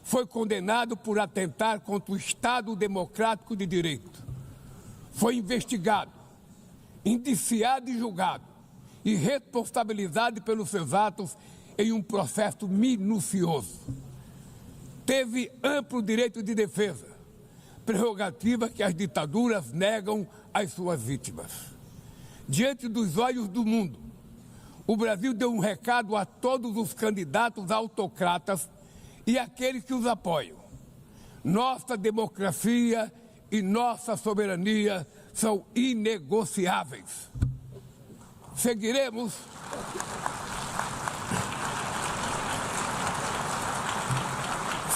foi condenado por atentar contra o Estado Democrático de Direito. Foi investigado, indiciado e julgado, e responsabilizado pelos seus atos em um processo minucioso. Teve amplo direito de defesa, prerrogativa que as ditaduras negam às suas vítimas. Diante dos olhos do mundo, o Brasil deu um recado a todos os candidatos autocratas e aqueles que os apoiam. Nossa democracia e nossa soberania são inegociáveis.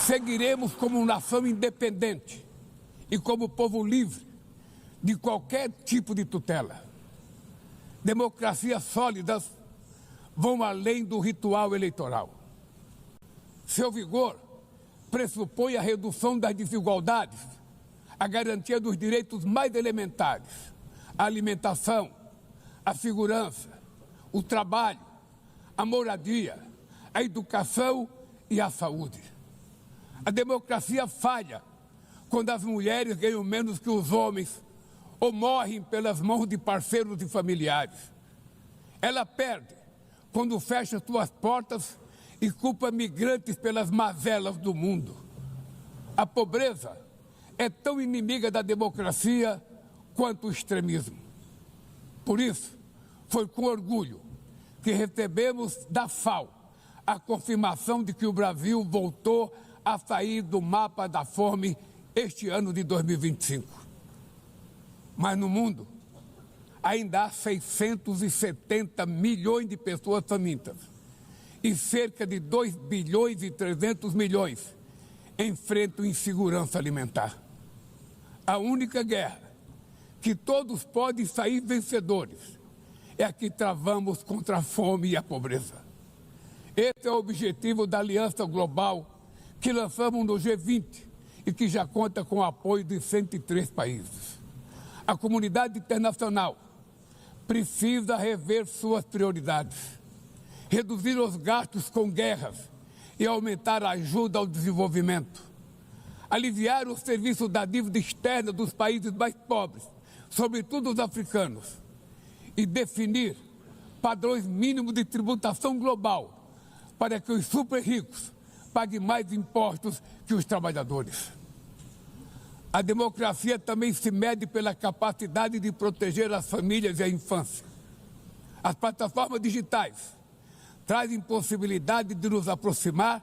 Seguiremos como nação independente e como povo livre de qualquer tipo de tutela. Democracias sólidas vão além do ritual eleitoral. Seu vigor pressupõe a redução das desigualdades, a garantia dos direitos mais elementares, a alimentação, a segurança, o trabalho, a moradia, a educação e a saúde. A democracia falha quando as mulheres ganham menos que os homens ou morrem pelas mãos de parceiros e familiares. Ela perde quando fecha suas portas e culpa migrantes pelas mazelas do mundo. A pobreza é tão inimiga da democracia quanto o extremismo. Por isso, foi com orgulho que recebemos da FAO a confirmação de que o Brasil voltou a sair do mapa da fome este ano de 2025. Mas no mundo, ainda há 670 milhões de pessoas famintas e cerca de 2 bilhões e 300 milhões enfrentam insegurança alimentar. A única guerra que todos podem sair vencedores é a que travamos contra a fome e a pobreza. Esse é o objetivo da Aliança Global que lançamos no G20 e que já conta com o apoio de 103 países. A comunidade internacional precisa rever suas prioridades, reduzir os gastos com guerras e aumentar a ajuda ao desenvolvimento, aliviar o serviço da dívida externa dos países mais pobres, sobretudo os africanos, e definir padrões mínimos de tributação global para que os super ricos paguem mais impostos que os trabalhadores. A democracia também se mede pela capacidade de proteger as famílias e a infância. As plataformas digitais trazem possibilidade de nos aproximar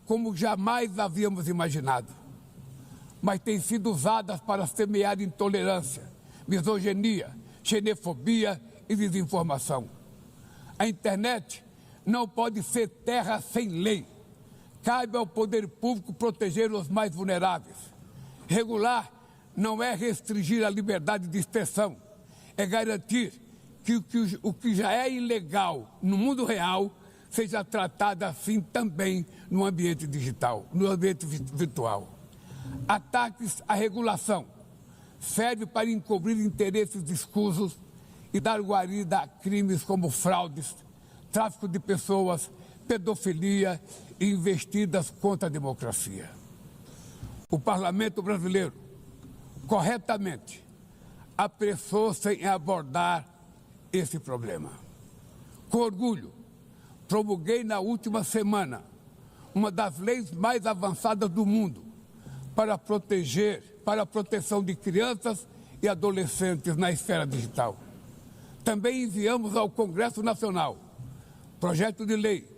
como jamais havíamos imaginado, mas têm sido usadas para semear intolerância, misoginia, xenofobia e desinformação. A internet não pode ser terra sem lei. Cabe ao poder público proteger os mais vulneráveis. Regular não é restringir a liberdade de expressão, é garantir que o que já é ilegal no mundo real seja tratado assim também no ambiente digital, no ambiente virtual. Ataques à regulação servem para encobrir interesses escusos e dar guarida a crimes como fraudes, tráfico de pessoas, pedofilia e investidas contra a democracia. O Parlamento brasileiro, corretamente, apressou-se em abordar esse problema. Com orgulho, promulguei na última semana uma das leis mais avançadas do mundo para a proteção de crianças e adolescentes na esfera digital. Também enviamos ao Congresso Nacional projeto de lei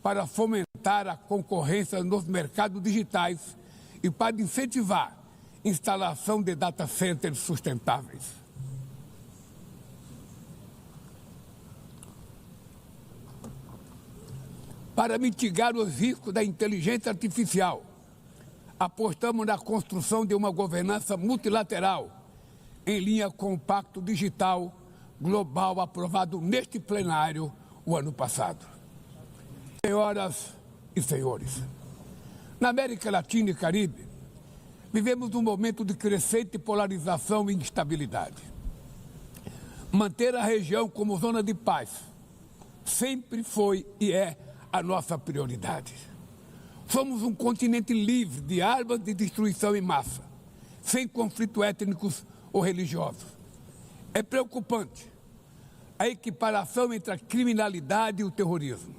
para fomentar a concorrência nos mercados digitais e para incentivar a instalação de data centers sustentáveis. Para mitigar os riscos da inteligência artificial, apostamos na construção de uma governança multilateral em linha com o Pacto Digital Global aprovado neste plenário o ano passado. Senhoras e senhores, na América Latina e Caribe, vivemos um momento de crescente polarização e instabilidade. Manter a região como zona de paz sempre foi e é a nossa prioridade. Somos um continente livre de armas de destruição em massa, sem conflitos étnicos ou religiosos. É preocupante a equiparação entre a criminalidade e o terrorismo.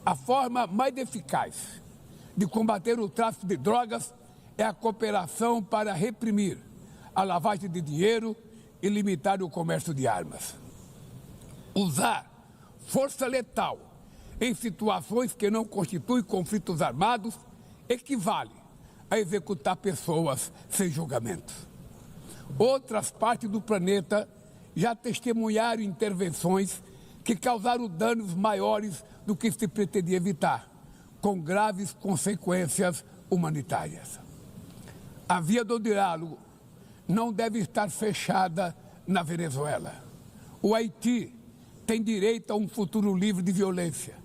A forma mais eficaz de combater o tráfico de drogas é a cooperação para reprimir a lavagem de dinheiro e limitar o comércio de armas. Usar força letal em situações que não constituem conflitos armados equivale a executar pessoas sem julgamento. Outras partes do planeta já testemunharam intervenções que causaram danos maiores do que se pretendia evitar, com graves consequências humanitárias. A via do diálogo não deve estar fechada na Venezuela. O Haiti tem direito a um futuro livre de violência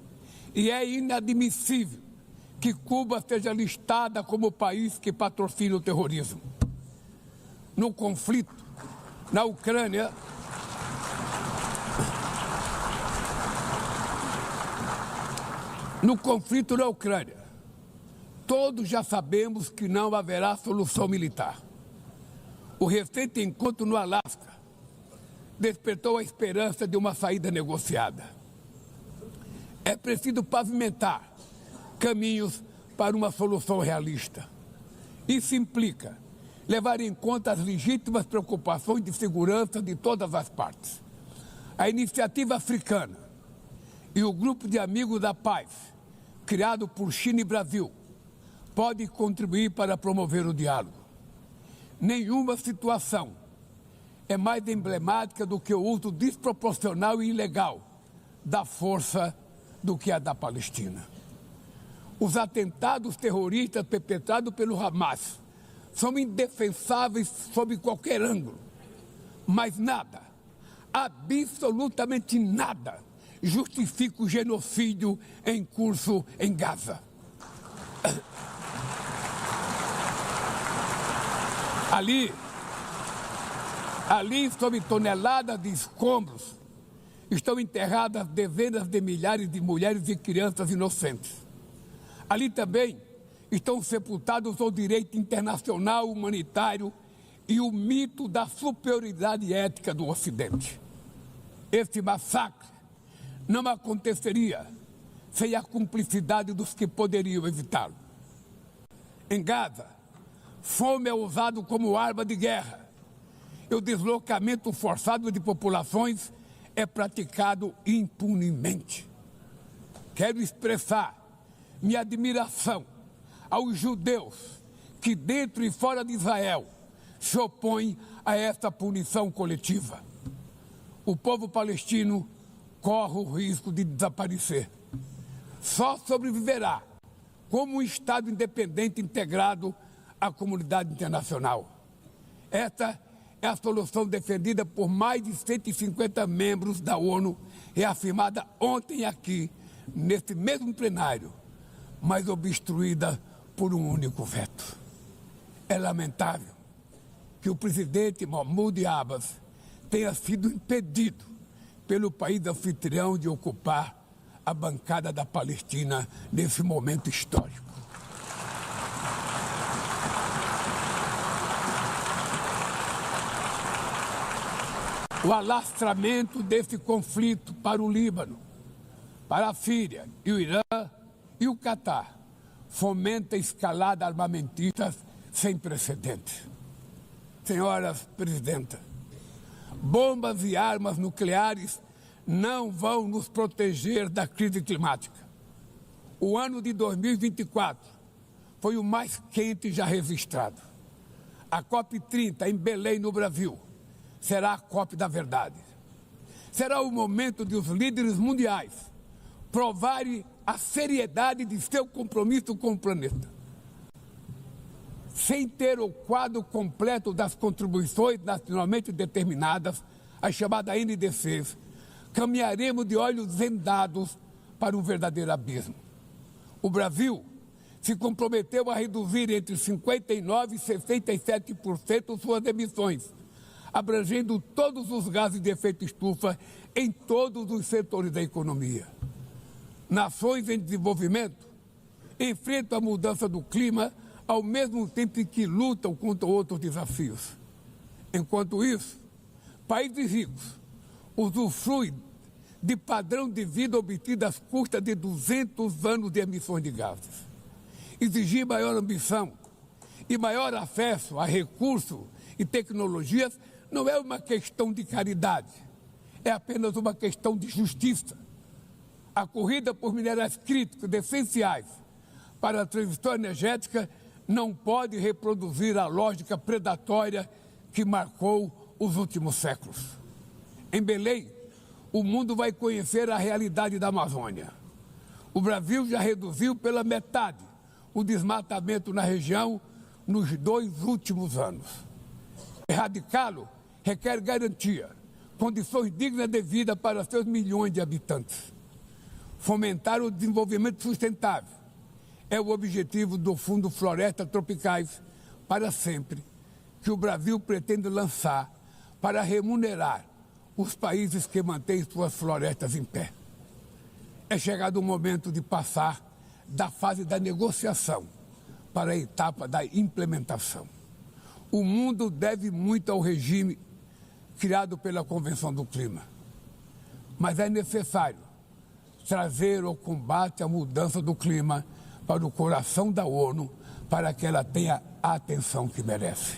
e é inadmissível que Cuba seja listada como país que patrocina o terrorismo. No conflito na Ucrânia, todos já sabemos que não haverá solução militar. O recente encontro no Alasca despertou a esperança de uma saída negociada. É preciso pavimentar caminhos para uma solução realista. Isso implica levar em conta as legítimas preocupações de segurança de todas as partes. A iniciativa africana e o grupo de amigos da paz, criado por China e Brasil, pode contribuir para promover o diálogo. Nenhuma situação é mais emblemática do que o uso desproporcional e ilegal da força do que a da Palestina. Os atentados terroristas perpetrados pelo Hamas são indefensáveis sob qualquer ângulo, mas nada, absolutamente nada, justifica o genocídio em curso em Gaza. Ali, sob toneladas de escombros, estão enterradas dezenas de milhares de mulheres e crianças inocentes. Ali também estão sepultados o direito internacional humanitário e o mito da superioridade ética do Ocidente. Este massacre não aconteceria sem a cumplicidade dos que poderiam evitá-lo. Em Gaza, fome é usado como arma de guerra e o deslocamento forçado de populações é praticado impunemente. Quero expressar minha admiração aos judeus que, dentro e fora de Israel, se opõem a esta punição coletiva. O povo palestino corre o risco de desaparecer. Só sobreviverá como um Estado independente integrado à comunidade internacional. Esta é a solução defendida por mais de 150 membros da ONU, reafirmada ontem aqui, nesse mesmo plenário, mas obstruída por um único veto. É lamentável que o presidente Mahmoud Abbas tenha sido impedido pelo país anfitrião de ocupar a bancada da Palestina nesse momento histórico. O alastramento desse conflito para o Líbano, para a Síria e o Irã e o Catar fomenta a escalada armamentista sem precedentes. Senhoras presidentas, bombas e armas nucleares não vão nos proteger da crise climática. O ano de 2024 foi o mais quente já registrado. A COP30 em Belém, no Brasil, será a COP da verdade. Será o momento de os líderes mundiais provarem a seriedade de seu compromisso com o planeta. Sem ter o quadro completo das contribuições nacionalmente determinadas, as chamadas NDCs, caminharemos de olhos vendados para um verdadeiro abismo. O Brasil se comprometeu a reduzir entre 59% e 67% suas emissões, abrangendo todos os gases de efeito estufa em todos os setores da economia. Nações em desenvolvimento enfrentam a mudança do clima ao mesmo tempo em que lutam contra outros desafios. Enquanto isso, países ricos usufruem de padrão de vida obtido às custas de 200 anos de emissões de gases. Exigir maior ambição e maior acesso a recursos e tecnologias não é uma questão de caridade, é apenas uma questão de justiça. A corrida por minerais críticos essenciais para a transição energética não pode reproduzir a lógica predatória que marcou os últimos séculos. Em Belém, o mundo vai conhecer a realidade da Amazônia. O Brasil já reduziu pela metade o desmatamento na região nos 2 últimos anos. Erradicá-lo requer garantia, condições dignas de vida para seus milhões de habitantes. Fomentar o desenvolvimento sustentável é o objetivo do Fundo Florestas Tropicais para sempre, que o Brasil pretende lançar para remunerar os países que mantêm suas florestas em pé. É chegado o momento de passar da fase da negociação para a etapa da implementação. O mundo deve muito ao regime criado pela Convenção do Clima, mas é necessário trazer o combate à mudança do clima para o coração da ONU, para que ela tenha a atenção que merece.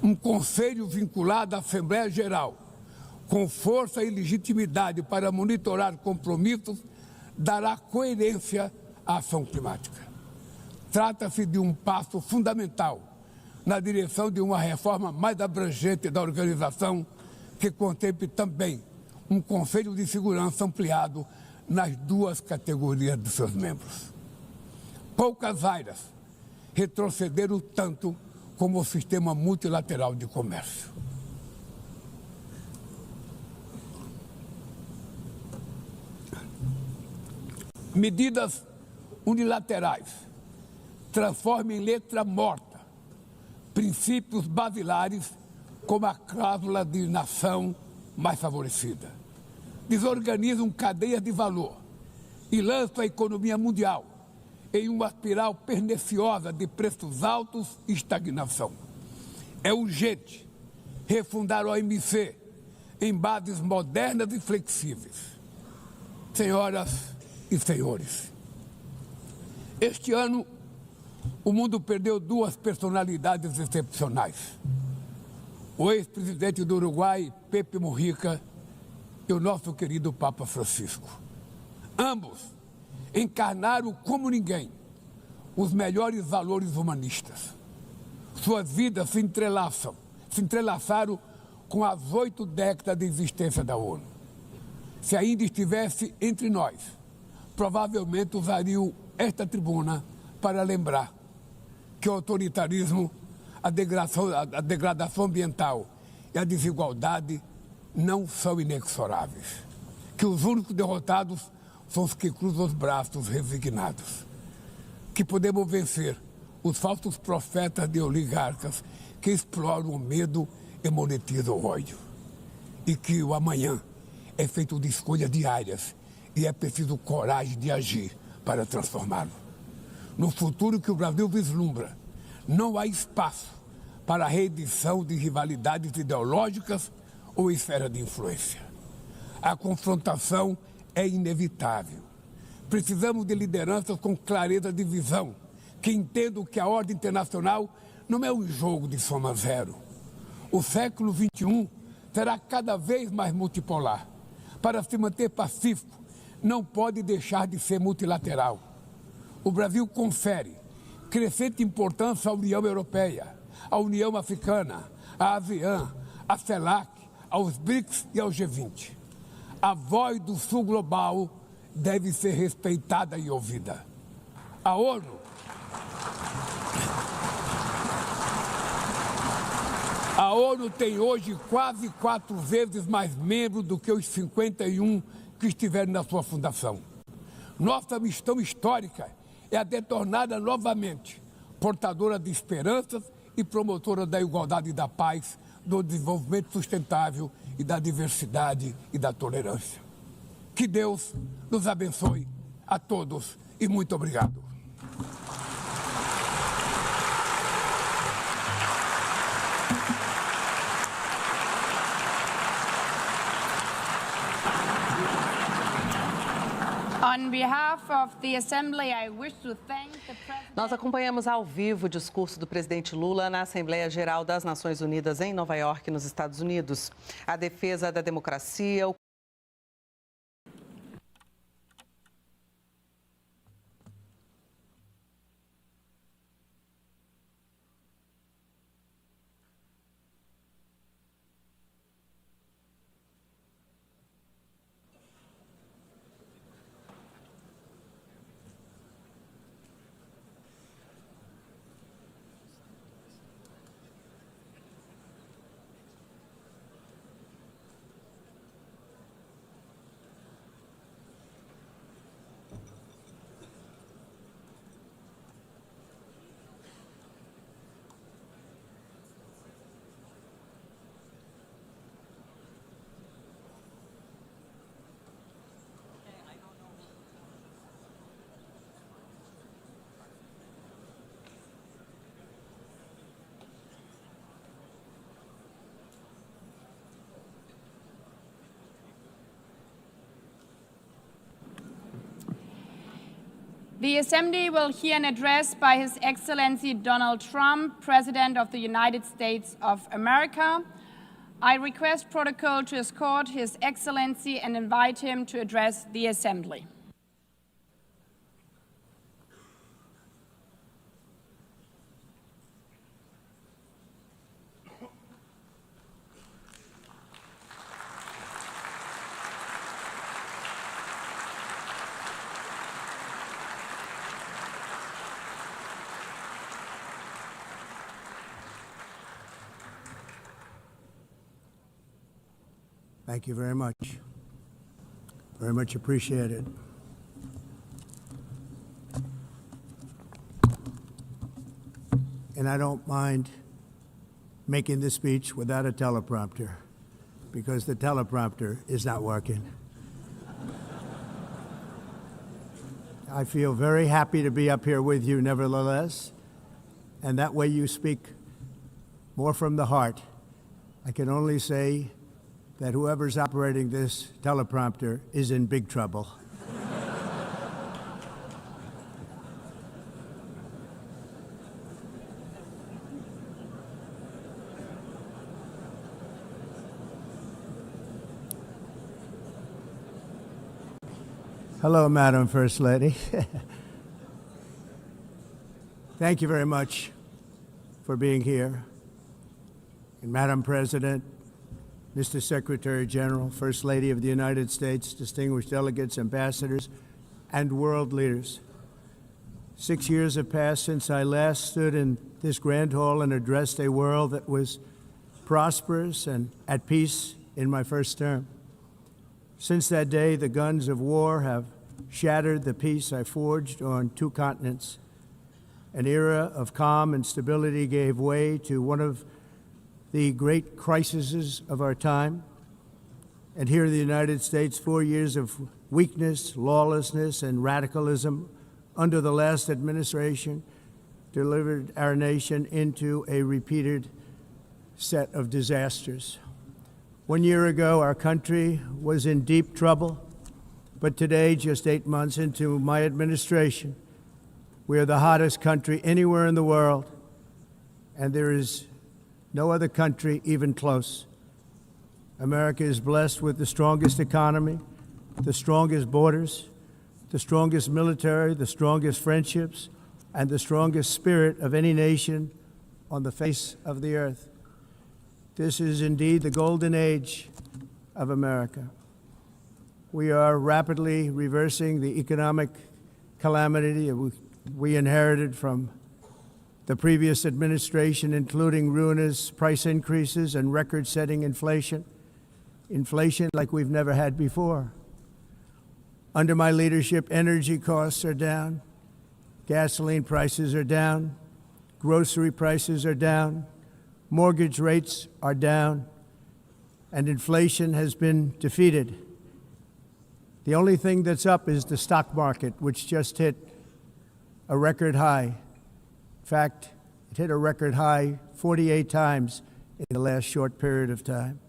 Um conselho vinculado à Assembleia Geral, com força e legitimidade para monitorar compromissos, dará coerência à ação climática. Trata-se de um passo fundamental na direção de uma reforma mais abrangente da organização, que contemple também um Conselho de Segurança ampliado nas 2 categorias de seus membros. Poucas áreas retrocederam tanto como o sistema multilateral de comércio. Medidas unilaterais transformam em letra morta princípios basilares como a cláusula de nação mais favorecida. Desorganizam cadeias de valor e lançam a economia mundial em uma espiral perniciosa de preços altos e estagnação. É urgente refundar a OMC em bases modernas e flexíveis. Senhoras e senhores, este ano o mundo perdeu duas personalidades excepcionais. O ex-presidente do Uruguai, Pepe Mujica, e o nosso querido Papa Francisco. Ambos encarnaram como ninguém os melhores valores humanistas. Suas vidas se entrelaçaram com as 8 décadas de existência da ONU. Se ainda estivesse entre nós, provavelmente usariam esta tribuna para lembrar que o autoritarismo, a degradação ambiental e a desigualdade não são inexoráveis. Que os únicos derrotados são os que cruzam os braços resignados. Que podemos vencer os falsos profetas de oligarcas que exploram o medo e monetizam o ódio. E que o amanhã é feito de escolhas diárias e é preciso coragem de agir para transformá-lo. No futuro que o Brasil vislumbra, não há espaço para a reedição de rivalidades ideológicas ou esfera de influência. A confrontação é inevitável. Precisamos de lideranças com clareza de visão, que entendam que a ordem internacional não é um jogo de soma zero. O século XXI será cada vez mais multipolar. Para se manter pacífico, não pode deixar de ser multilateral. O Brasil confere crescente importância à União Europeia, à União Africana, à ASEAN, à CELAC, aos BRICS e ao G20. A voz do Sul global deve ser respeitada e ouvida. A ONU tem hoje quase 4 vezes mais membros do que os 51 que estiveram na sua fundação. Nossa missão histórica é a de torná-la novamente portadora de esperanças e promotora da igualdade e da paz, do desenvolvimento sustentável e da diversidade e da tolerância. Que Deus nos abençoe a todos e muito obrigado. On behalf of the Assembly, I wish to thank the President. Nós acompanhamos ao vivo o discurso do presidente Lula na Assembleia Geral das Nações Unidas em Nova York, nos Estados Unidos. A defesa da democracia, The Assembly will hear an address by His Excellency Donald Trump, President of the United States of America. I request protocol to escort His Excellency and invite him to address the Assembly. Thank you very much. Very much appreciated. And I don't mind making this speech without a teleprompter because the teleprompter is not working. I feel very happy to be up here with you nevertheless, and that way you speak more from the heart. I can only say that whoever's operating this teleprompter is in big trouble. Hello, Madam First Lady. Thank you very much for being here. And Madam President, Mr. Secretary General, First Lady of the United States, distinguished delegates, ambassadors, and world leaders. 6 years have passed since I last stood in this grand hall and addressed a world that was prosperous and at peace in my first term. Since that day, the guns of war have shattered the peace I forged on 2 continents. An era of calm and stability gave way to one of the great crises of our time. And here in the United States, 4 years of weakness, lawlessness, and radicalism under the last administration delivered our nation into a repeated set of disasters. 1 year ago, our country was in deep trouble, but today, just 8 months into my administration, we are the hottest country anywhere in the world, and there is no other country even close. America is blessed with the strongest economy, the strongest borders, the strongest military, the strongest friendships, and the strongest spirit of any nation on the face of the earth. This is indeed the golden age of America. We are rapidly reversing the economic calamity we inherited from the previous administration, including ruinous price increases and record-setting inflation like we've never had before. Under my leadership, energy costs are down, gasoline prices are down, grocery prices are down, mortgage rates are down, and inflation has been defeated. The only thing that's up is the stock market, which just hit a record high. In fact, it hit a record high 48 times in the last short period of time.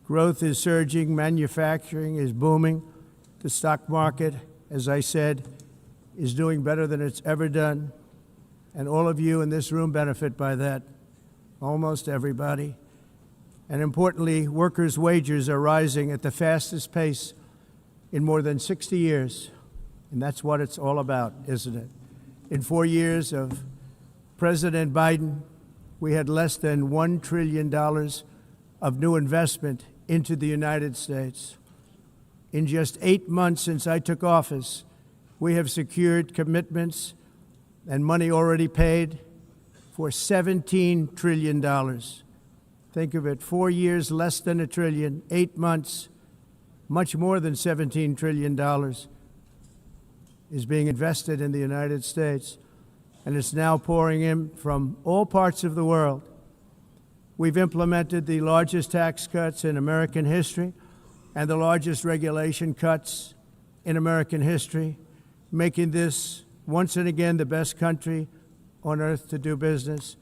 Growth is surging, manufacturing is booming. The stock market, as I said, is doing better than it's ever done. And all of you in this room benefit by that, almost everybody. And importantly, workers' wages are rising at the fastest pace in more than 60 years. And that's what it's all about, isn't it? In 4 years of President Biden, we had less than $1 trillion of new investment into the United States. In just 8 months since I took office, we have secured commitments and money already paid for $17 trillion. Think of it, 4 years, less than $1 trillion, 8 months, much more than $17 trillion is being invested in the United States, and it's now pouring in from all parts of the world. We've implemented the largest tax cuts in American history and the largest regulation cuts in American history, making this once and again the best country on earth to do business.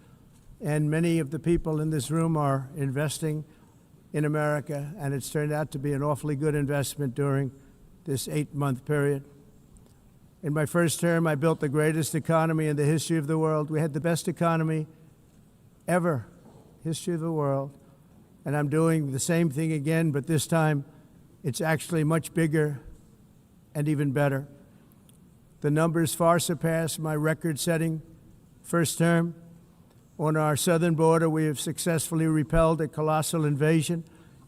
And many of the people in this room are investing in America, and it's turned out to be an awfully good investment during this 8-month period. In my first term, I built the greatest economy in the history of the world. We had the best economy ever, history of the world. And I'm doing the same thing again, but this time it's actually much bigger and even better. The numbers far surpass my record-setting first term. On our southern border, we have successfully repelled a colossal invasion.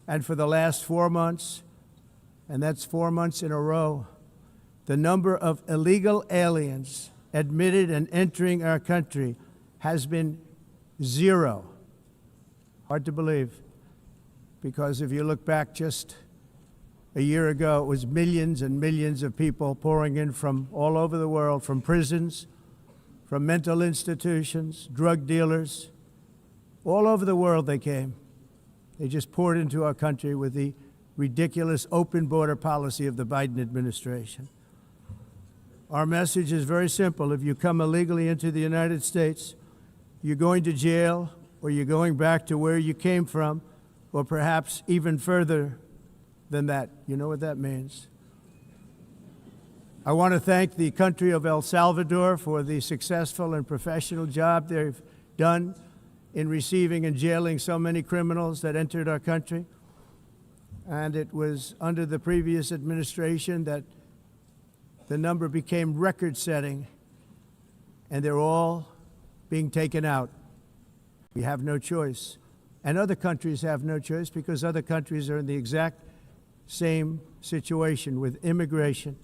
And for the last 4 months, and that's 4 months in a row, the number of illegal aliens admitted and entering our country has been 0. Hard to believe, because if you look back just a year ago, it was millions and millions of people pouring in from all over the world, from prisons, from mental institutions, drug dealers, All over the world they came. They just poured into our country with the ridiculous open border policy of the Biden administration. Our message is very simple. If you come illegally into the United States, you're going to jail, or you're going back to where you came from, or perhaps even further than that. You know what that means. I want to thank the country of El Salvador for the successful and professional job they've done in receiving and jailing so many criminals that entered our country. And it was under the previous administration that the number became record-setting, and they're all being taken out. We have no choice. And other countries have no choice because other countries are in the exact same situation with immigration.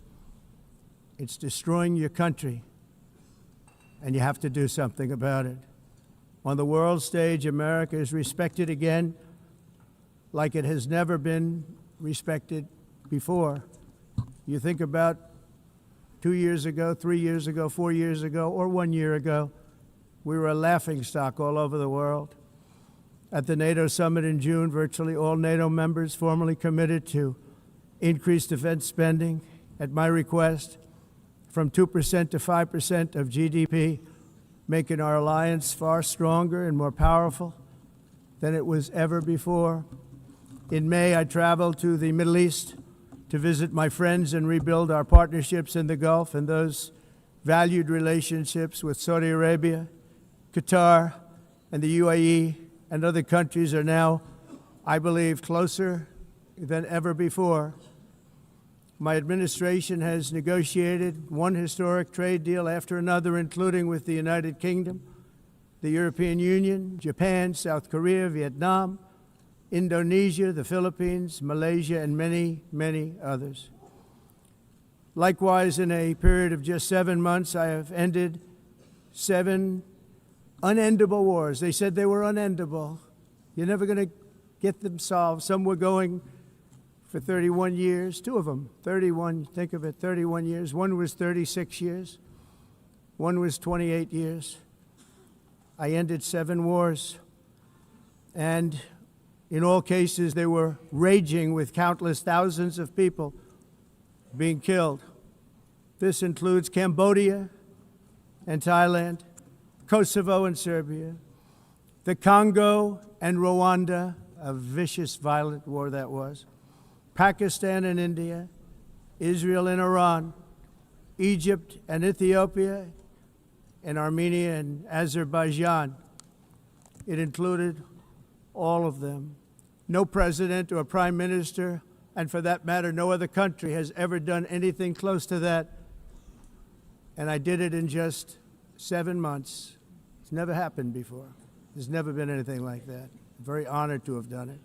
It's destroying your country, and you have to do something about it. On the world stage, America is respected again like it has never been respected before. You think about 2 years ago, 3 years ago, 4 years ago, or 1 year ago, we were a laughingstock all over the world. At the NATO summit in June, virtually all NATO members formally committed to increase defense spending at my request from 2% to 5% of GDP, making our alliance far stronger and more powerful than it was ever before. In May, I traveled to the Middle East to visit my friends and rebuild our partnerships in the Gulf and those valued relationships with Saudi Arabia, Qatar, and the UAE and other countries are now, I believe, closer than ever before. My administration has negotiated one historic trade deal after another, including with the United Kingdom, the European Union, Japan, South Korea, Vietnam, Indonesia, the Philippines, Malaysia, and many, many others. Likewise, in a period of just 7 months, I have ended 7 unendable wars. They said they were unendable. You're never going to get them solved. Some were going for 31 years, 2 of them, 31, think of it, 31 years. One was 36 years. One was 28 years. I ended 7 wars. And in all cases, they were raging with countless thousands of people being killed. This includes Cambodia and Thailand, Kosovo and Serbia, the Congo and Rwanda, a vicious, violent war that was, Pakistan and India, Israel and Iran, Egypt and Ethiopia, and Armenia and Azerbaijan. It included all of them. No president or prime minister, and for that matter, no other country has ever done anything close to that. And I did it in just 7 months. It's never happened before. There's never been anything like that. I'm very honored to have done it.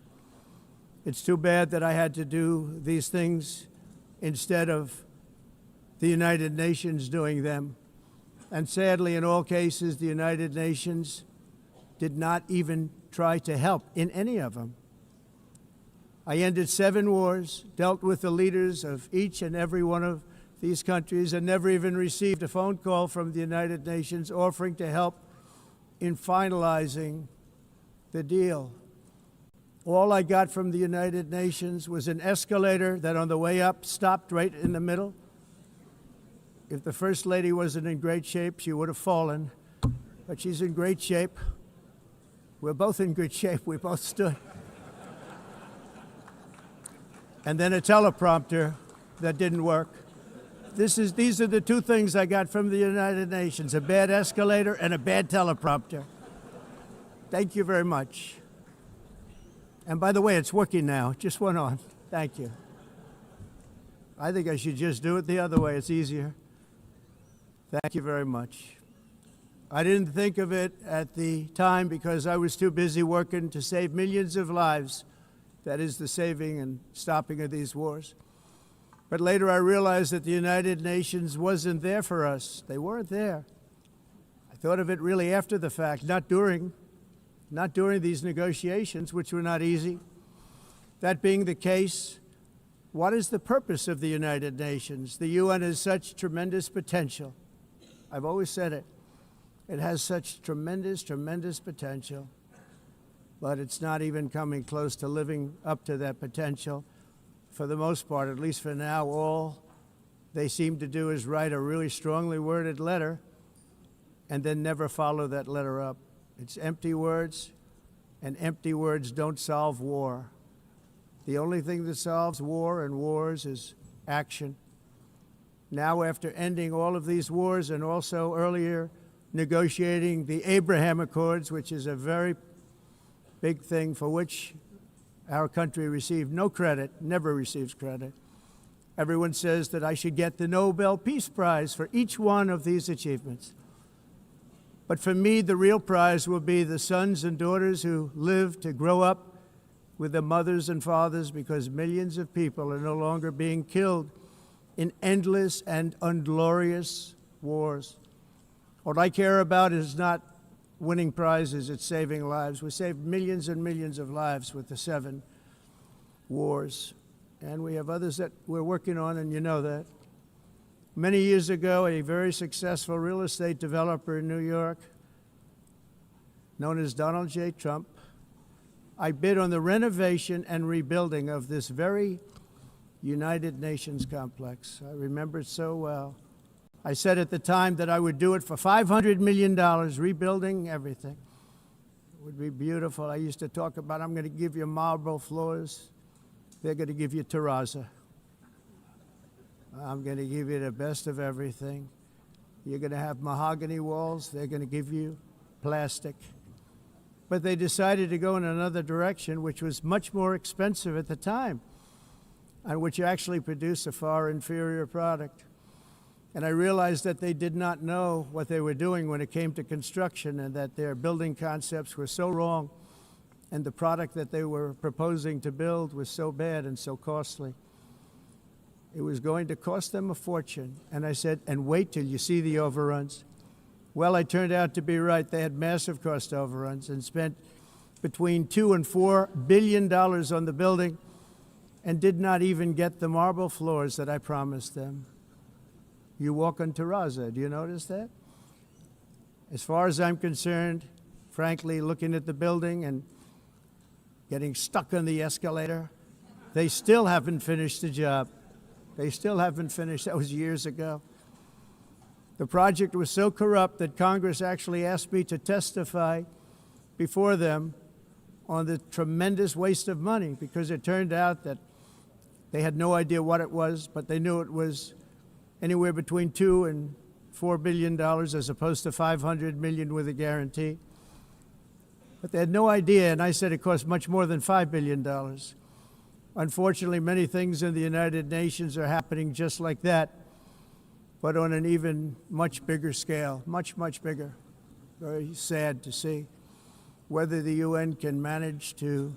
It's too bad that I had to do these things instead of the United Nations doing them. And sadly, in all cases, the United Nations did not even try to help in any of them. I ended 7 wars, dealt with the leaders of each and every one of these countries, and never even received a phone call from the United Nations offering to help in finalizing the deal. All I got from the United Nations was an escalator that on the way up stopped right in the middle. If the First Lady wasn't in great shape, she would have fallen, but she's in great shape. We're both in good shape. We both stood. And then a teleprompter that didn't work. These are the 2 things I got from the United Nations, a bad escalator and a bad teleprompter. Thank you very much. And by the way, it's working now. It just went on. Thank you. I think I should just do it the other way. It's easier. Thank you very much. I didn't think of it at the time because I was too busy working to save millions of lives. That is the saving and stopping of these wars. But later I realized that the United Nations wasn't there for us. They weren't there. I thought of it really after the fact, not during these negotiations, which were not easy. That being the case, what is the purpose of the United Nations? The UN has such tremendous potential. I've always said it. It has such tremendous, tremendous potential. but it's not even coming close to living up to that potential. For the most part, at least for now, all they seem to do is write a really strongly worded letter and then never follow that letter up. It's empty words, and empty words don't solve war. The only thing that solves war and wars is action. Now, after ending all of these wars and also earlier negotiating the Abraham Accords, which is a very big thing for which our country received no credit, never receives credit. Everyone says that I should get the Nobel Peace Prize for each one of these achievements. But for me, the real prize will be the sons and daughters who live to grow up with their mothers and fathers, because millions of people are no longer being killed in endless and unglorious wars. What I care about is not winning prizes, it's saving lives. We saved millions and millions of lives with the 7 wars. And we have others that we're working on, and you know that. Many years ago, a very successful real estate developer in New York, known as Donald J. Trump, I bid on the renovation and rebuilding of this very United Nations complex. I remember it so well. I said at the time that I would do it for $500 million, rebuilding everything. It would be beautiful. I used to talk about, I'm going to give you marble floors. They're going to give you terrazzo. I'm going to give you the best of everything. You're going to have mahogany walls. They're going to give you plastic. But they decided to go in another direction, which was much more expensive at the time, and which actually produced a far inferior product. And I realized that they did not know what they were doing when it came to construction, and that their building concepts were so wrong, and the product that they were proposing to build was so bad and so costly. It was going to cost them a fortune. And I said, and wait till you see the overruns. Well, I turned out to be right. They had massive cost overruns and spent between $2 and $4 billion on the building and did not even get the marble floors that I promised them. You walk on terrazzo. Do you notice that? As far as I'm concerned, frankly, looking at the building and getting stuck on the escalator, they still haven't finished the job. They still haven't finished. That was years ago. The project was so corrupt that Congress actually asked me to testify before them on the tremendous waste of money, because it turned out that they had no idea what it was, but they knew it was anywhere between $2 and $4 billion as opposed to $500 million with a guarantee. But they had no idea, and I said it cost much more than $5 billion. Unfortunately, many things in the United Nations are happening just like that, but on an even much bigger scale, much, much bigger. Very sad to see. Whether the UN can manage to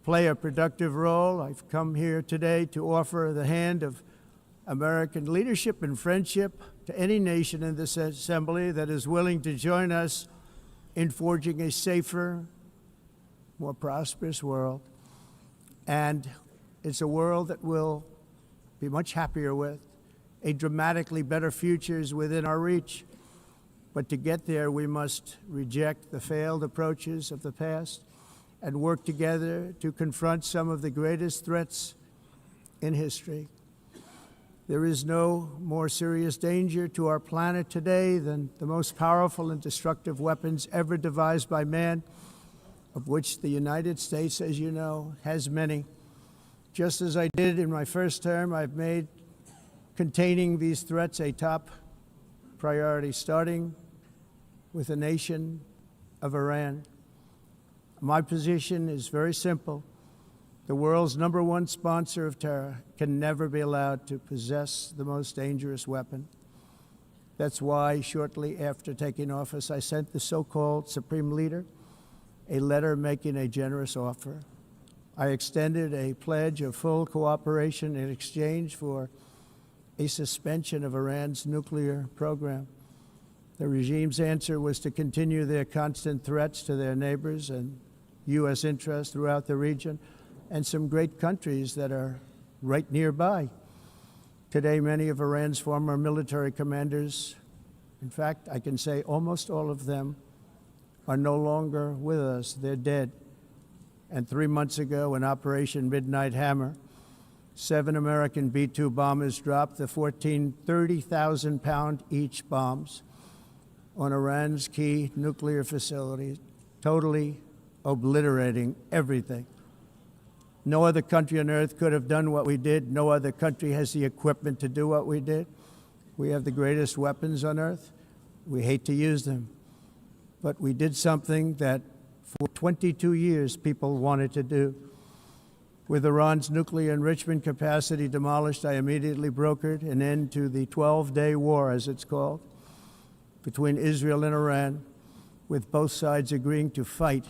play a productive role, I've come here today to offer the hand of American leadership and friendship to any nation in this assembly that is willing to join us in forging a safer, more prosperous world. And it's a world that we'll be much happier with. A dramatically better future is within our reach. But to get there, we must reject the failed approaches of the past and work together to confront some of the greatest threats in history. There is no more serious danger to our planet today than the most powerful and destructive weapons ever devised by man, of which the United States, as you know, has many. Just as I did in my first term, I've made containing these threats a top priority, starting with the nation of Iran. My position is very simple. The world's #1 sponsor of terror can never be allowed to possess the most dangerous weapon. That's why, shortly after taking office, I sent the so-called Supreme Leader a letter making a generous offer. I extended a pledge of full cooperation in exchange for a suspension of Iran's nuclear program. The regime's answer was to continue their constant threats to their neighbors and U.S. interests throughout the region, and some great countries that are right nearby. Today, many of Iran's former military commanders, in fact, I can say almost all of them, are no longer with us. They're dead. And 3 months ago, in Operation Midnight Hammer, 7 American B-2 bombers dropped the 30,000-pound each bombs on Iran's key nuclear facilities, totally obliterating everything. No other country on earth could have done what we did. No other country has the equipment to do what we did. We have the greatest weapons on earth. We hate to use them. But we did something that for 22 years people wanted to do. With Iran's nuclear enrichment capacity demolished, I immediately brokered an end to the 12-day war, as it's called, between Israel and Iran, with both sides agreeing to fight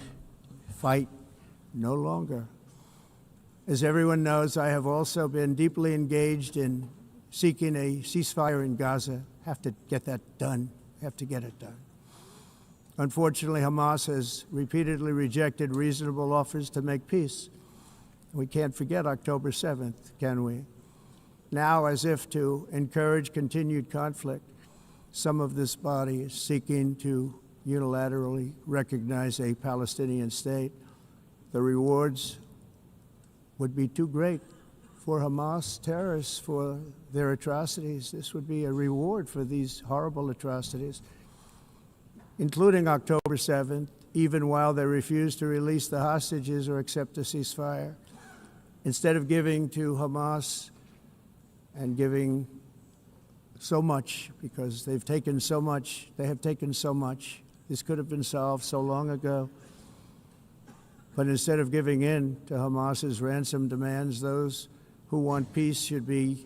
no longer. As everyone knows, I have also been deeply engaged in seeking a ceasefire in Gaza. Have to get that done. Have to get it done. Unfortunately, Hamas has repeatedly rejected reasonable offers to make peace. We can't forget October 7th, can we? Now, as if to encourage continued conflict, some of this body is seeking to unilaterally recognize a Palestinian state. The rewards would be too great for Hamas terrorists for their atrocities. This would be a reward for these horrible atrocities, including October 7th, even while they refuse to release the hostages or accept a ceasefire. Instead of giving to Hamas and giving so much, because they've taken so much, they have taken so much. This could have been solved so long ago. But instead of giving in to Hamas's ransom demands, those who want peace should be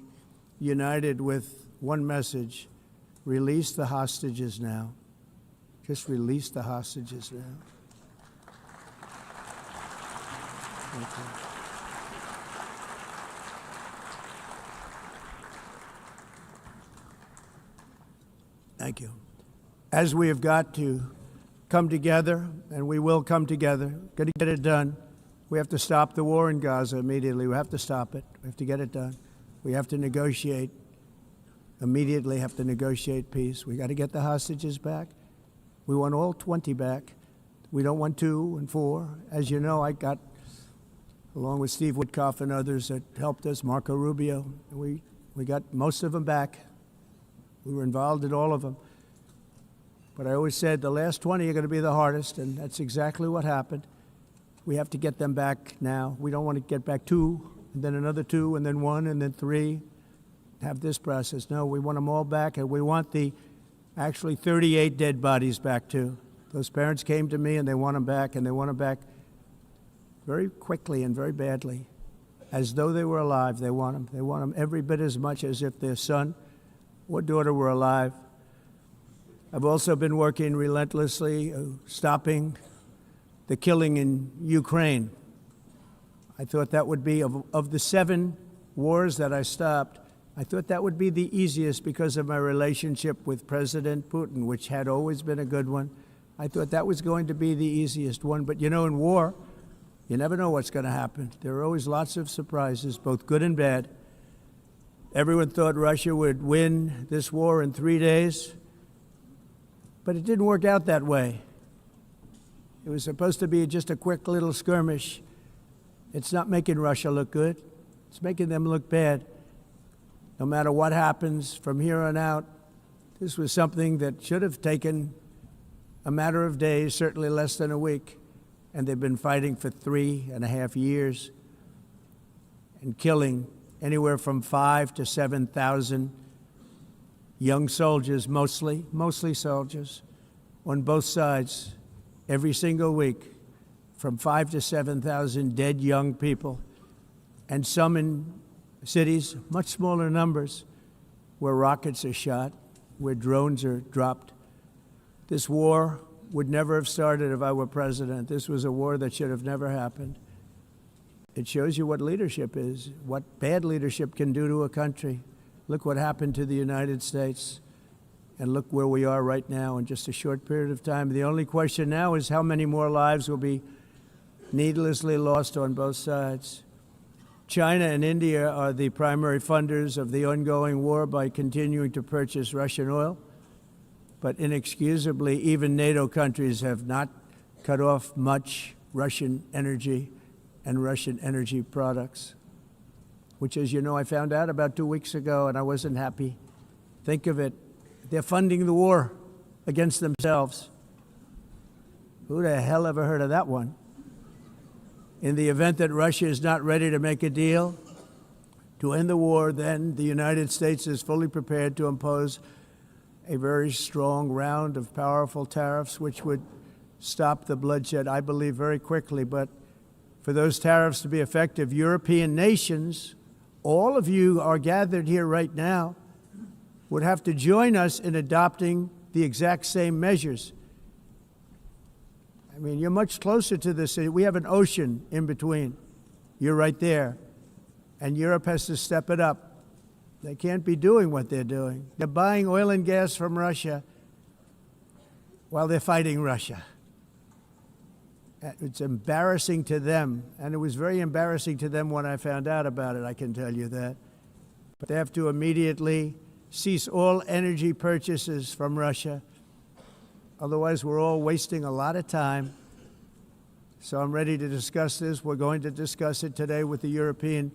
united with one message: release the hostages now. Just release the hostages now. Thank you. Thank you. As we have got to come together, and we will come together, got to get it done. We have to stop the war in Gaza immediately. We have to stop it. We have to get it done. We have to negotiate, immediately have to negotiate peace. We got to get the hostages back. We want all 20 back. We don't want 2 and 4. As you know, I got, along with Steve Witkoff and others that helped us, Marco Rubio, we got most of them back. We were involved in all of them. But I always said the last 20 are going to be the hardest, and that's exactly what happened. We have to get them back now. We don't want to get back 2, and then another 2, and then 1, and then 3, have this process. No, we want them all back, and we want the actually 38 dead bodies back too. Those parents came to me, and they want them back, and they want them back very quickly and very badly, as though they were alive. They want them. They want them every bit as much as if their son or daughter were alive. I've also been working relentlessly, stopping the killing in Ukraine. I thought that would be, of the 7 wars that I stopped, I thought that would be the easiest because of my relationship with President Putin, which had always been a good one. I thought that was going to be the easiest one. But you know, in war, you never know what's going to happen. There are always lots of surprises, both good and bad. Everyone thought Russia would win this war in 3 days. But it didn't work out that way. It was supposed to be just a quick little skirmish. It's not making Russia look good. It's making them look bad. No matter what happens from here on out, this was something that should have taken a matter of days, certainly less than a week. And they've been fighting for 3.5 years and killing anywhere from 5,000 to 7,000 young soldiers, mostly soldiers, on both sides, every single week, from 5,000 to 7,000 dead young people, and some in cities, much smaller numbers, where rockets are shot, where drones are dropped. This war would never have started if I were president. This was a war that should have never happened. It shows you what leadership is, what bad leadership can do to a country. Look what happened to the United States, and look where we are right now in just a short period of time. The only question now is how many more lives will be needlessly lost on both sides. China and India are the primary funders of the ongoing war by continuing to purchase Russian oil. But inexcusably, even NATO countries have not cut off much Russian energy. and Russian energy products, which, as you know, I found out about 2 weeks ago, and I wasn't happy. Think of it. They're funding the war against themselves. Who the hell ever heard of that one? In the event that Russia is not ready to make a deal to end the war, then the United States is fully prepared to impose a very strong round of powerful tariffs, which would stop the bloodshed, I believe, very quickly. But for those tariffs to be effective, European nations, all of you are gathered here right now, would have to join us in adopting the exact same measures. I mean, you're much closer to this. We have an ocean in between. You're right there. And Europe has to step it up. They can't be doing what they're doing. They're buying oil and gas from Russia while they're fighting Russia. It's embarrassing to them, and it was very embarrassing to them when I found out about it, I can tell you that. But they have to immediately cease all energy purchases from Russia. Otherwise, we're all wasting a lot of time. So I'm ready to discuss this. We're going to discuss it today with the European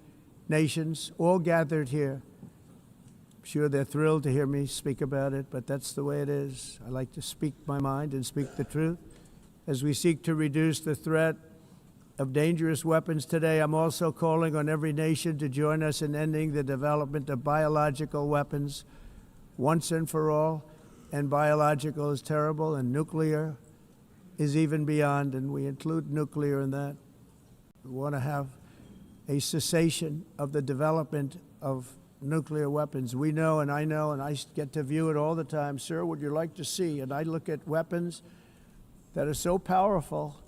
nations, all gathered here. I'm sure they're thrilled to hear me speak about it, but that's the way it is. I like to speak my mind and speak the truth. As we seek to reduce the threat of dangerous weapons today, I'm also calling on every nation to join us in ending the development of biological weapons once and for all. And biological is terrible, and nuclear is even beyond, and we include nuclear in that. We want to have a cessation of the development of nuclear weapons. We know, and I get to view it all the time. Sir, would you like to see? And I look at weapons that are so powerful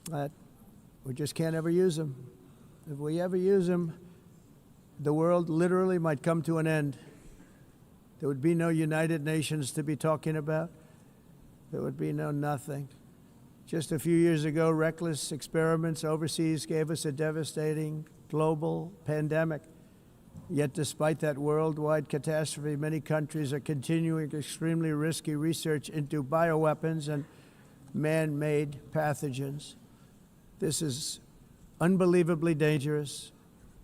that we just can't ever use them. If we ever use them, the world literally might come to an end. There would be no United Nations to be talking about. There would be no nothing. Just a few years ago, reckless experiments overseas gave us a devastating global pandemic. Yet despite that worldwide catastrophe, many countries are continuing extremely risky research into bioweapons and man-made pathogens. This is unbelievably dangerous.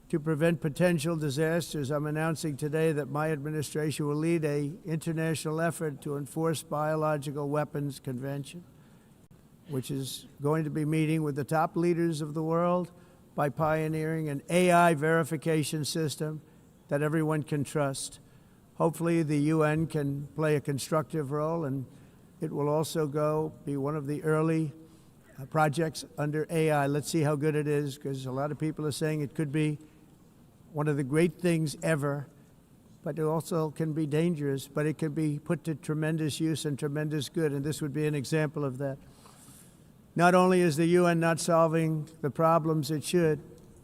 To prevent potential disasters, I'm announcing today that my administration will lead an international effort to enforce biological weapons convention, which is going to be meeting with the top leaders of the world by pioneering an AI verification system that everyone can trust. Hopefully the UN can play a constructive role, and it will also be one of the early projects under AI. Let's see how good it is, because a lot of people are saying it could be one of the great things ever, but it also can be dangerous, but it can be put to tremendous use and tremendous good, and this would be an example of that. Not only is the UN not solving the problems it should,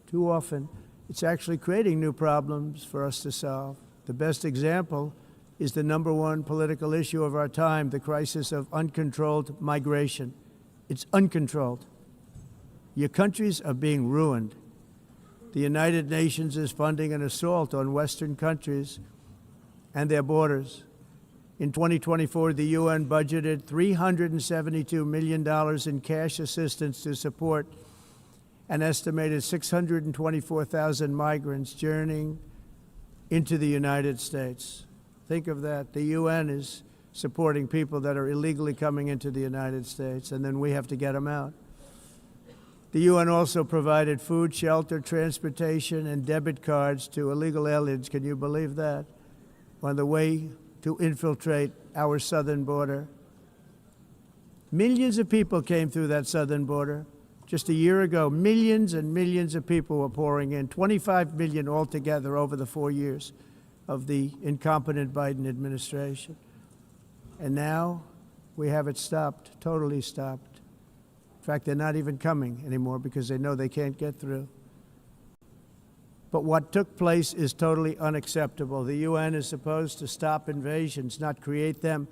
too often, it's actually creating new problems for us to solve. The best example is the #1 political issue of our time, the crisis of uncontrolled migration. It's uncontrolled. Your countries are being ruined. The United Nations is funding an assault on Western countries and their borders. In 2024, the UN budgeted $372 million in cash assistance to support an estimated 624,000 migrants journeying into the United States. Think of that. The UN is supporting people that are illegally coming into the United States, and then we have to get them out. The UN also provided food, shelter, transportation, and debit cards to illegal aliens. Can you believe that? On the way to infiltrate our southern border. Millions of people came through that southern border. Just a year ago, millions and millions of people were pouring in, 25 million altogether over the 4 years of the incompetent Biden administration. And now we have it stopped, totally stopped. In fact, they're not even coming anymore because they know they can't get through. But what took place is totally unacceptable. The UN is supposed to stop invasions, not create them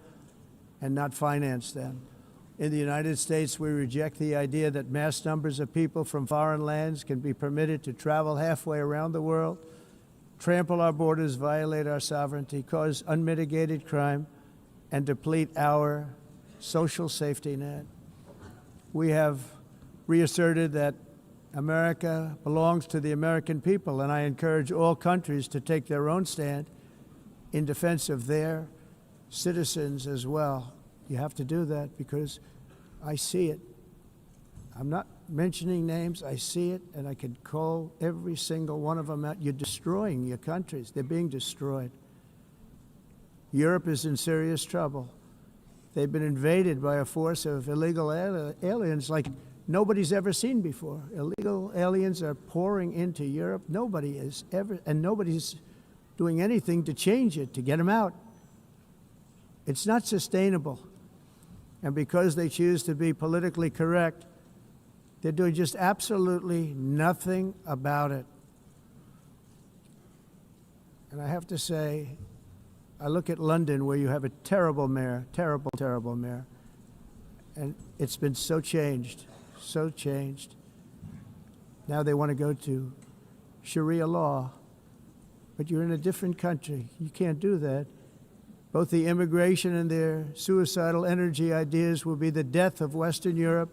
and not finance them. In the United States, we reject the idea that mass numbers of people from foreign lands can be permitted to travel halfway around the world, trample our borders, violate our sovereignty, cause unmitigated crime, and deplete our social safety net. We have reasserted that America belongs to the American people, and I encourage all countries to take their own stand in defense of their citizens as well. You have to do that because I see it. I'm not mentioning names. I see it, and I could call every single one of them out. You're destroying your countries. They're being destroyed. Europe is in serious trouble. They've been invaded by a force of illegal aliens like nobody's ever seen before. Illegal aliens are pouring into Europe. Nobody is ever, and nobody's doing anything to change it, to get them out. It's not sustainable. And because they choose to be politically correct, they're doing just absolutely nothing about it. And I have to say, I look at London where you have a terrible mayor, terrible, terrible mayor. And it's been so changed, so changed. Now they want to go to Sharia law, but you're in a different country. You can't do that. Both the immigration and their suicidal energy ideas will be the death of Western Europe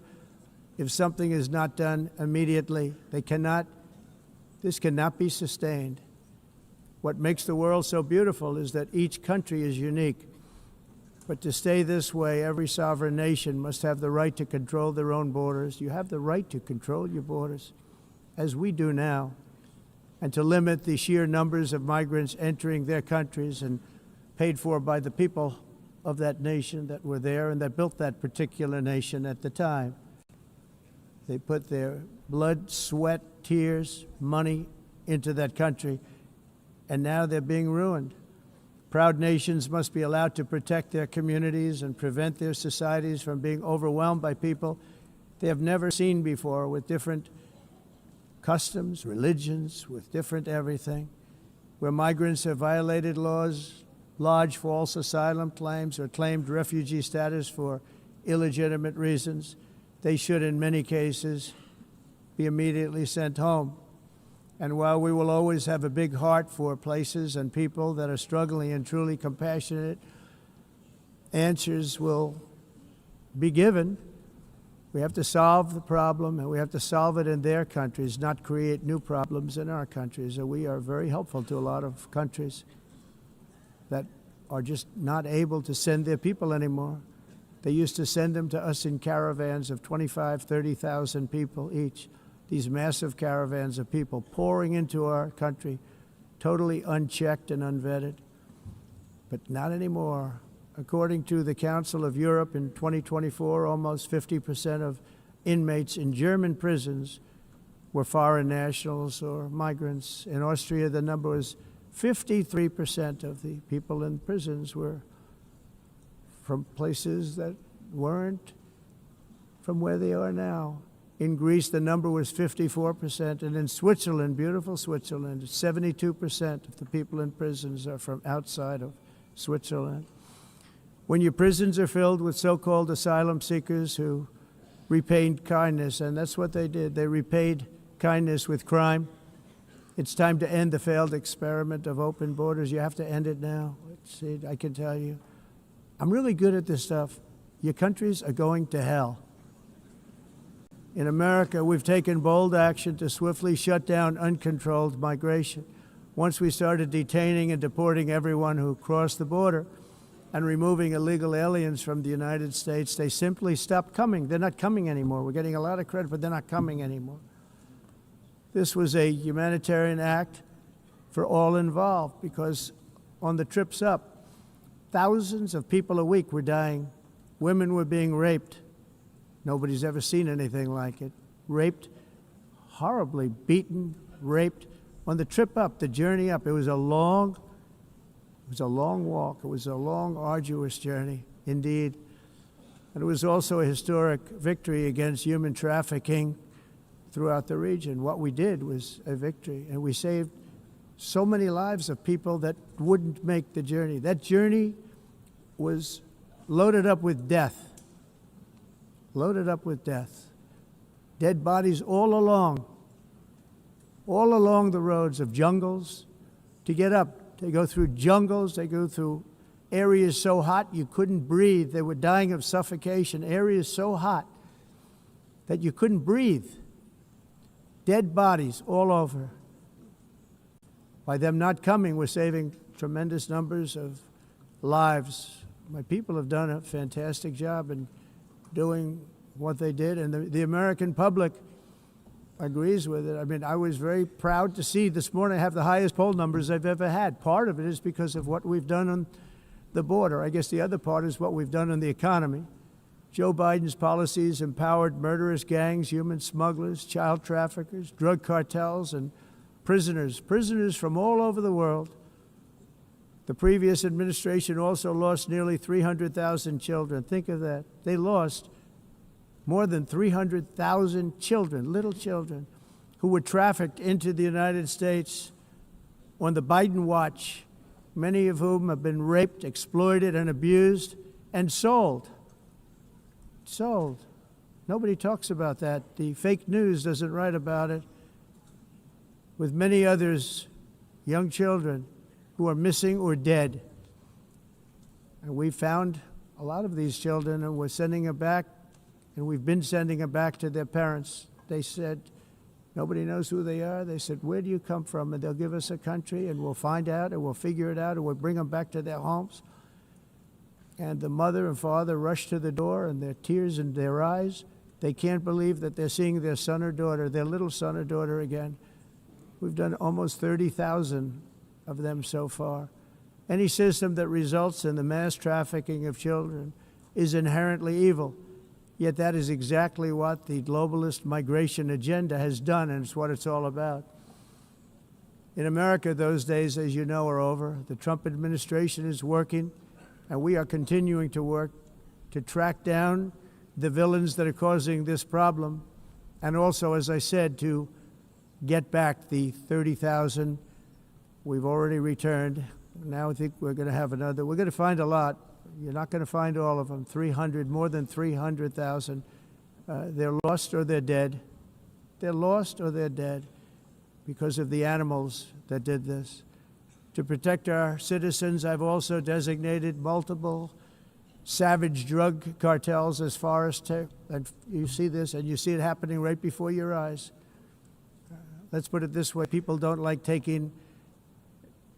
if something is not done immediately. This cannot be sustained. What makes the world so beautiful is that each country is unique. But to stay this way, every sovereign nation must have the right to control their own borders. You have the right to control your borders, as we do now, and to limit the sheer numbers of migrants entering their countries and paid for by the people of that nation that were there and that built that particular nation at the time. They put their blood, sweat, tears, money into that country, and now they're being ruined. Proud nations must be allowed to protect their communities and prevent their societies from being overwhelmed by people they have never seen before, with different customs, religions, with different everything. Where migrants have violated laws, lodged false asylum claims, or claimed refugee status for illegitimate reasons, they should, in many cases, be immediately sent home. And while we will always have a big heart for places and people that are struggling and truly compassionate, answers will be given. We have to solve the problem, and we have to solve it in their countries, not create new problems in our countries. And we are very helpful to a lot of countries that are just not able to send their people anymore. They used to send them to us in caravans of 25,000, 30,000 people each. These massive caravans of people pouring into our country, totally unchecked and unvetted. But not anymore. According to the Council of Europe in 2024, almost 50% of inmates in German prisons were foreign nationals or migrants. In Austria, the number was 53% of the people in prisons were from places that weren't from where they are now. In Greece, the number was 54%, and in Switzerland, beautiful Switzerland, 72% of the people in prisons are from outside of Switzerland. When your prisons are filled with so-called asylum seekers who repaid kindness, and that's what they did, they repaid kindness with crime, it's time to end the failed experiment of open borders. You have to end it now. I can tell you. I'm really good at this stuff. Your countries are going to hell. In America, we've taken bold action to swiftly shut down uncontrolled migration. Once we started detaining and deporting everyone who crossed the border and removing illegal aliens from the United States, they simply stopped coming. They're not coming anymore. We're getting a lot of credit, but they're not coming anymore. This was a humanitarian act for all involved, because on the trips up, thousands of people a week were dying. Women were being raped. Nobody's ever seen anything like it. Raped, horribly beaten, raped. On the trip up, the journey up, it was a long walk. It was a long, arduous journey, indeed. And it was also a historic victory against human trafficking throughout the region. What we did was a victory, and we saved so many lives of people that wouldn't make the journey. That journey was loaded up with death. Loaded up with death. Dead bodies all along the roads of jungles to get up. They go through jungles, they go through areas so hot you couldn't breathe. They were dying of suffocation, areas so hot that you couldn't breathe. dead bodies all over. By them not coming, we're saving tremendous numbers of lives. My people have done a fantastic job in doing what they did, and the American public agrees with it. I mean, I was very proud to see this morning I have the highest poll numbers I've ever had. Part of it is because of what we've done on the border. I guess the other part is what we've done on the economy. Joe Biden's policies empowered murderous gangs, human smugglers, child traffickers, drug cartels, and prisoners from all over the world. The previous administration also lost nearly 300,000 children. Think of that. They lost more than 300,000 children, little children, who were trafficked into the United States on the Biden watch, many of whom have been raped, exploited, and abused, and sold. Sold. Nobody talks about that. The fake news doesn't write about it. With many others, young children who are missing or dead. And we found a lot of these children, and we're sending them back, and we've been sending them back to their parents. They said, nobody knows who they are. They said, where do you come from? And they'll give us a country, and we'll find out, and we'll figure it out, and we'll bring them back to their homes. And the mother and father rush to the door, and their tears in their eyes. They can't believe that they're seeing their son or daughter, their little son or daughter again. We've done almost 30,000 of them so far. Any system that results in the mass trafficking of children is inherently evil. Yet that is exactly what the globalist migration agenda has done, and it's what it's all about. In America, those days, as you know, are over. The Trump administration is working, and we are continuing to work to track down the villains that are causing this problem, and also, as I said, to get back the 30,000 we've already returned. Now I think we're going to have another. We're going to find a lot. You're not going to find all of them. 300, more than 300,000. They're lost or they're dead. They're lost or they're dead because of the animals that did this. To protect our citizens, I've also designated multiple savage drug cartels as far as and you see this, and you see it happening right before your eyes. Let's put it this way. People don't like taking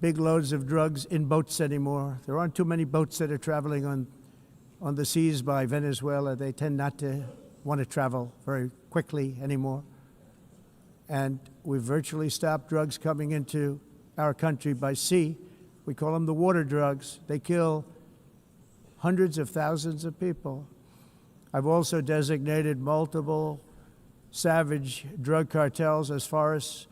big loads of drugs in boats anymore. There aren't too many boats that are traveling on the seas by Venezuela. They tend not to want to travel very quickly anymore. And we've virtually stopped drugs coming into our country by sea. We call them the water drugs. They kill hundreds of thousands of people. I've also designated multiple savage drug cartels as far as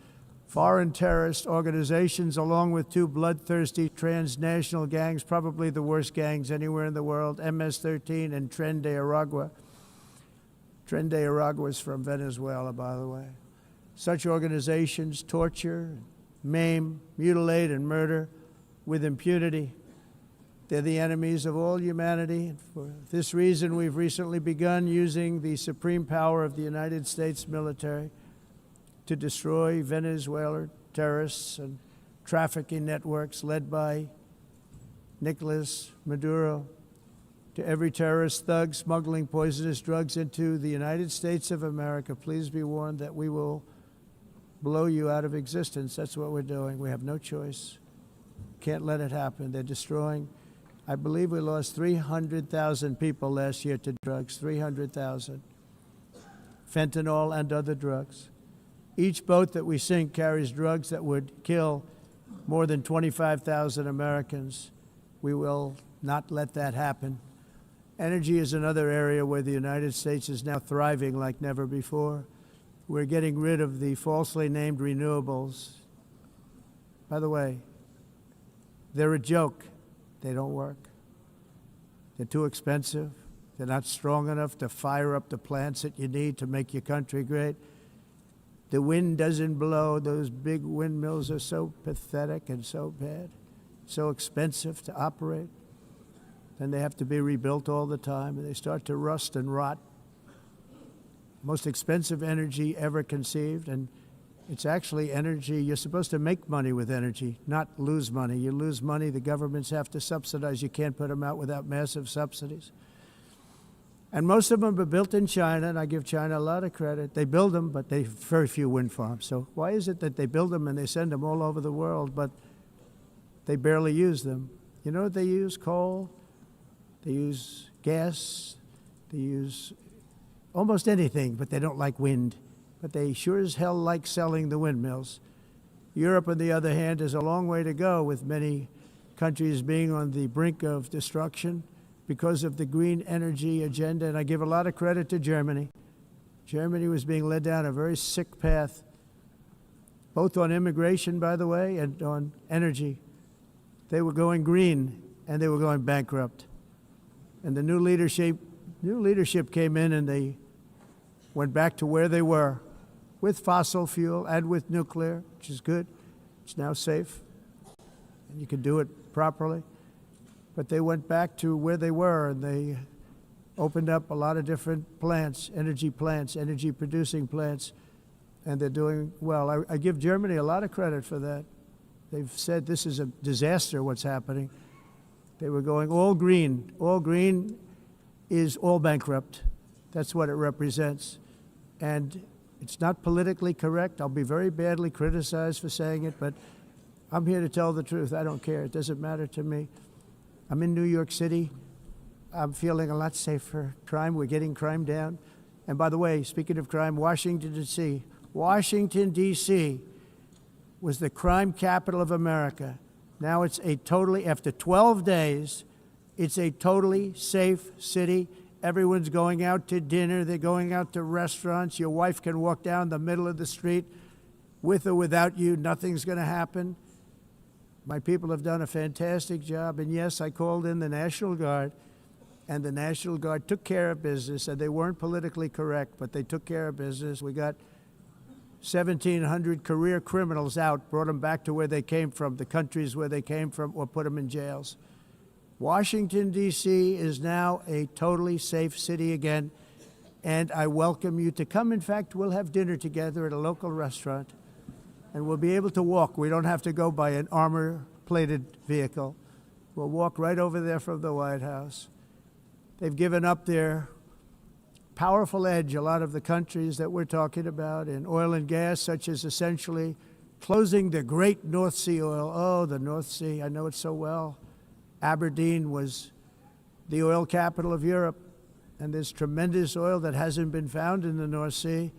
foreign terrorist organizations, along with two bloodthirsty transnational gangs, probably the worst gangs anywhere in the world, MS-13 and Tren de Aragua. Tren de Aragua is from Venezuela, by the way. Such organizations torture, maim, mutilate, and murder with impunity. They're the enemies of all humanity. And for this reason, we've recently begun using the supreme power of the United States military to destroy Venezuelan terrorists and trafficking networks led by Nicolas Maduro. To every terrorist thug smuggling poisonous drugs into the United States of America, please be warned that we will blow you out of existence. That's what we're doing. We have no choice. Can't let it happen. They're destroying. I believe we lost 300,000 people last year to drugs, 300,000. Fentanyl and other drugs. Each boat that we sink carries drugs that would kill more than 25,000 Americans. We will not let that happen. Energy is another area where the United States is now thriving like never before. We're getting rid of the falsely named renewables. By the way, they're a joke. They don't work. They're too expensive. They're not strong enough to fire up the plants that you need to make your country great. The wind doesn't blow. Those big windmills are so pathetic and so bad, so expensive to operate. Then they have to be rebuilt all the time, and they start to rust and rot. Most expensive energy ever conceived, and it's actually energy. You're supposed to make money with energy, not lose money. You lose money, the governments have to subsidize. You can't put them out without massive subsidies. And most of them are built in China, and I give China a lot of credit. They build them, but they have very few wind farms. So why is it that they build them and they send them all over the world, but they barely use them? You know what they use? Coal. They use gas. They use almost anything, but they don't like wind. But they sure as hell like selling the windmills. Europe, on the other hand, has a long way to go, with many countries being on the brink of destruction because of the green energy agenda. And I give a lot of credit to Germany. Germany was being led down a very sick path, both on immigration, by the way, and on energy. They were going green, and they were going bankrupt. And the new leadership came in, and they went back to where they were, with fossil fuel and with nuclear, which is good. It's now safe, and you can do it properly. But they went back to where they were, and they opened up a lot of different plants, energy-producing plants, and they're doing well. I give Germany a lot of credit for that. They've said this is a disaster, what's happening. They were going all green. All green is all bankrupt. That's what it represents. And it's not politically correct. I'll be very badly criticized for saying it, but I'm here to tell the truth. I don't care. It doesn't matter to me. I'm in New York City. I'm feeling a lot safer. Crime, we're getting crime down. And by the way, speaking of crime, Washington, D.C. Washington, D.C. was the crime capital of America. Now it's a totally, after 12 days, it's a totally safe city. Everyone's going out to dinner. They're going out to restaurants. Your wife can walk down the middle of the street with or without you. Nothing's going to happen. My people have done a fantastic job. And yes, I called in the National Guard, and the National Guard took care of business, and they weren't politically correct, but they took care of business. We got 1,700 career criminals out, brought them back to where they came from, the countries where they came from, or put them in jails. Washington, D.C. is now a totally safe city again, and I welcome you to come. In fact, we'll have dinner together at a local restaurant, and we'll be able to walk. We don't have to go by an armor-plated vehicle. We'll walk right over there from the White House. They've given up their powerful edge, a lot of the countries that we're talking about, in oil and gas, such as essentially closing the great North Sea oil. Oh, the North Sea, I know it so well. Aberdeen was the oil capital of Europe, and there's tremendous oil that hasn't been found in the North Sea.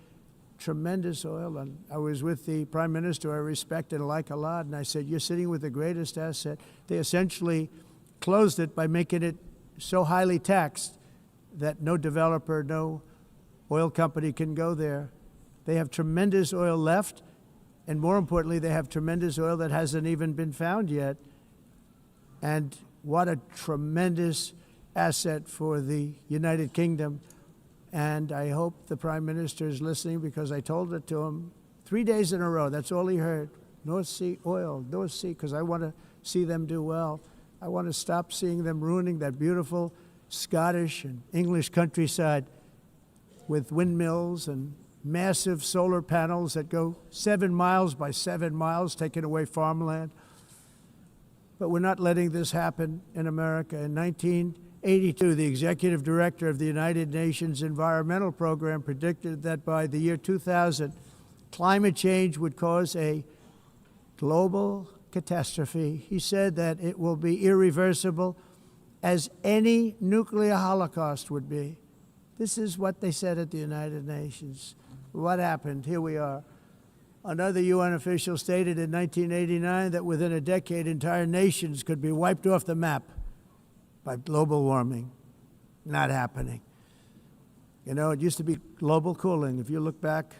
Tremendous oil. And I was with the Prime Minister I respect and like a lot, and I said, you're sitting with the greatest asset. They essentially closed it by making it so highly taxed that no developer, no oil company can go there. They have tremendous oil left, and more importantly, they have tremendous oil that hasn't even been found yet. And what a tremendous asset for the United Kingdom. And I hope the Prime Minister is listening, because I told it to him 3 days in a row. That's all he heard. North Sea oil, North Sea, because I want to see them do well. I want to stop seeing them ruining that beautiful Scottish and English countryside with windmills and massive solar panels that go 7 miles by 7 miles, taking away farmland. But we're not letting this happen in America. In 1982, the executive director of the United Nations Environmental Program predicted that by the year 2000, climate change would cause a global catastrophe. He said that it will be irreversible, as any nuclear holocaust would be. This is what they said at the United Nations. What happened? Here we are. Another UN official stated in 1989 that within a decade, entire nations could be wiped off the map by global warming. Not happening. You know, it used to be global cooling. If you look back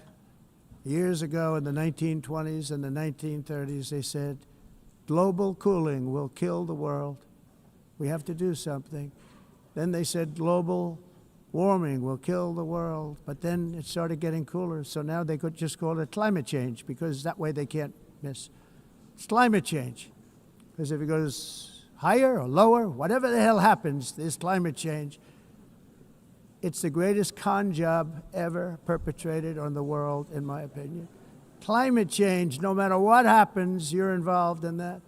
years ago in the 1920s and the 1930s, they said, global cooling will kill the world. We have to do something. Then they said global warming will kill the world, but then it started getting cooler, so now they could just call it climate change, because that way they can't miss. It's climate change, because if it goes higher or lower, whatever the hell happens, there's climate change. It's the greatest con job ever perpetrated on the world, in my opinion. Climate change, no matter what happens, you're involved in that.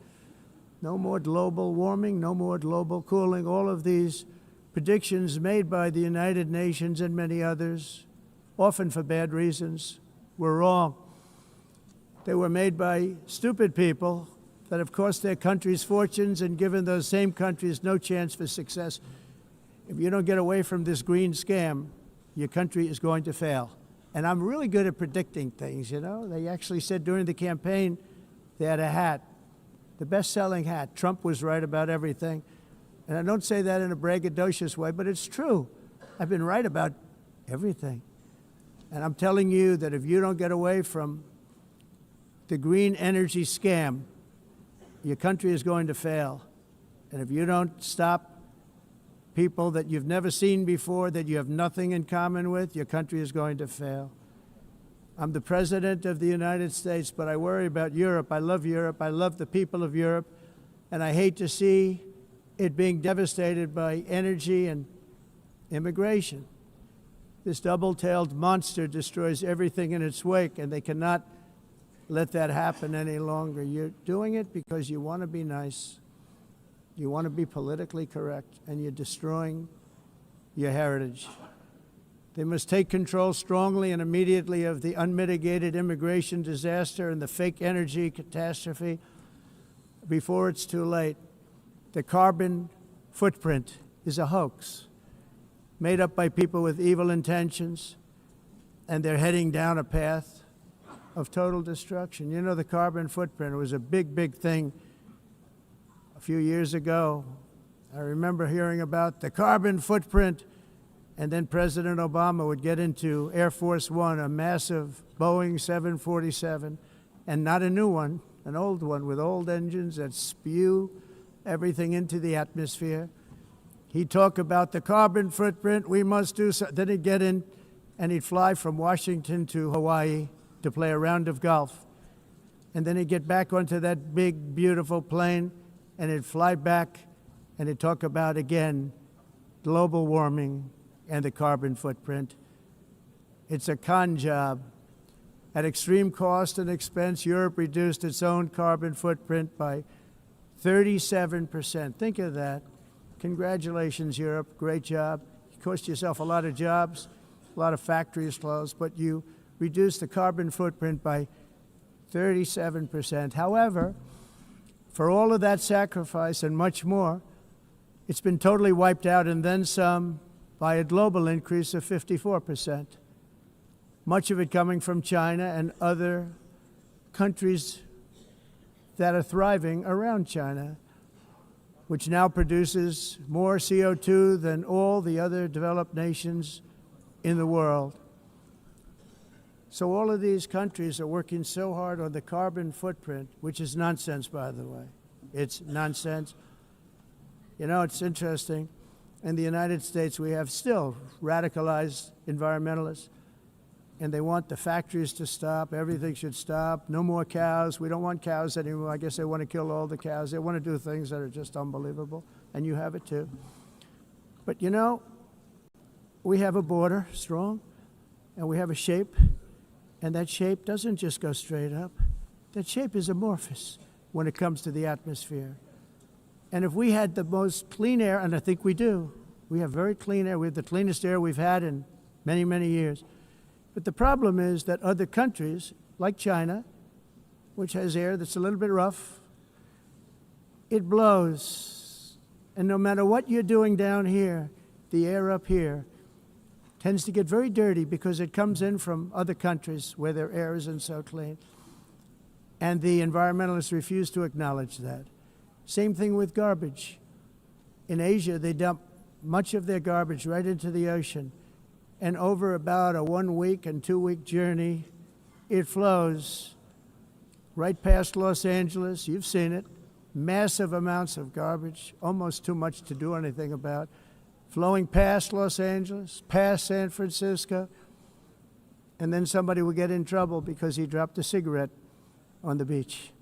No more global warming, no more global cooling. All of these predictions made by the United Nations and many others, often for bad reasons, were wrong. They were made by stupid people that have cost their countries fortunes and given those same countries no chance for success. If you don't get away from this green scam, your country is going to fail. And I'm really good at predicting things, you know. They actually said during the campaign they had a hat, the best-selling hat. Trump was right about everything. And I don't say that in a braggadocious way, but it's true. I've been right about everything. And I'm telling you that if you don't get away from the green energy scam, your country is going to fail. And if you don't stop people that you've never seen before, that you have nothing in common with, your country is going to fail. I'm the President of the United States, but I worry about Europe. I love Europe. I love the people of Europe. And I hate to see it being devastated by energy and immigration. This double-tailed monster destroys everything in its wake, and they cannot let that happen any longer. You're doing it because you want to be nice. You want to be politically correct, and you're destroying your heritage. They must take control strongly and immediately of the unmitigated immigration disaster and the fake energy catastrophe before it's too late. The carbon footprint is a hoax made up by people with evil intentions, and they're heading down a path of total destruction. You know, the carbon footprint was a big, big thing a few years ago. I remember hearing about the carbon footprint, and then President Obama would get into Air Force One, a massive Boeing 747, and not a new one, an old one with old engines that spew everything into the atmosphere. He'd talk about the carbon footprint, we must do so. Then he'd get in and he'd fly from Washington to Hawaii to play a round of golf. And then he'd get back onto that big, beautiful plane and he'd fly back and he'd talk about, again, global warming and the carbon footprint. It's a con job. At extreme cost and expense, Europe reduced its own carbon footprint by 37%. Think of that. Congratulations, Europe. Great job. You cost yourself a lot of jobs, a lot of factories closed, but you reduced the carbon footprint by 37%. However, for all of that sacrifice and much more, it's been totally wiped out and then some by a global increase of 54%. Much of it coming from China and other countries that are thriving around China, which now produces more CO2 than all the other developed nations in the world. So all of these countries are working so hard on the carbon footprint, which is nonsense, by the way. It's nonsense. You know, it's interesting. In the United States, we have still radicalized environmentalists, and they want the factories to stop. Everything should stop. No more cows. We don't want cows anymore. I guess they want to kill all the cows. They want to do things that are just unbelievable, and you have it too. But you know, we have a border, strong, and we have a shape, and that shape doesn't just go straight up. That shape is amorphous when it comes to the atmosphere. And if we had the most clean air, and I think we do, we have very clean air. We have the cleanest air we've had in many, many years. But the problem is that other countries, like China, which has air that's a little bit rough, it blows. And no matter what you're doing down here, the air up here tends to get very dirty because it comes in from other countries where their air isn't so clean. And the environmentalists refuse to acknowledge that. Same thing with garbage. In Asia, they dump much of their garbage right into the ocean. And over about a 1 week and 2 week journey, it flows right past Los Angeles. You've seen it. Massive amounts of garbage, almost too much to do anything about, flowing past Los Angeles, past San Francisco, and then somebody will get in trouble because he dropped a cigarette on the beach.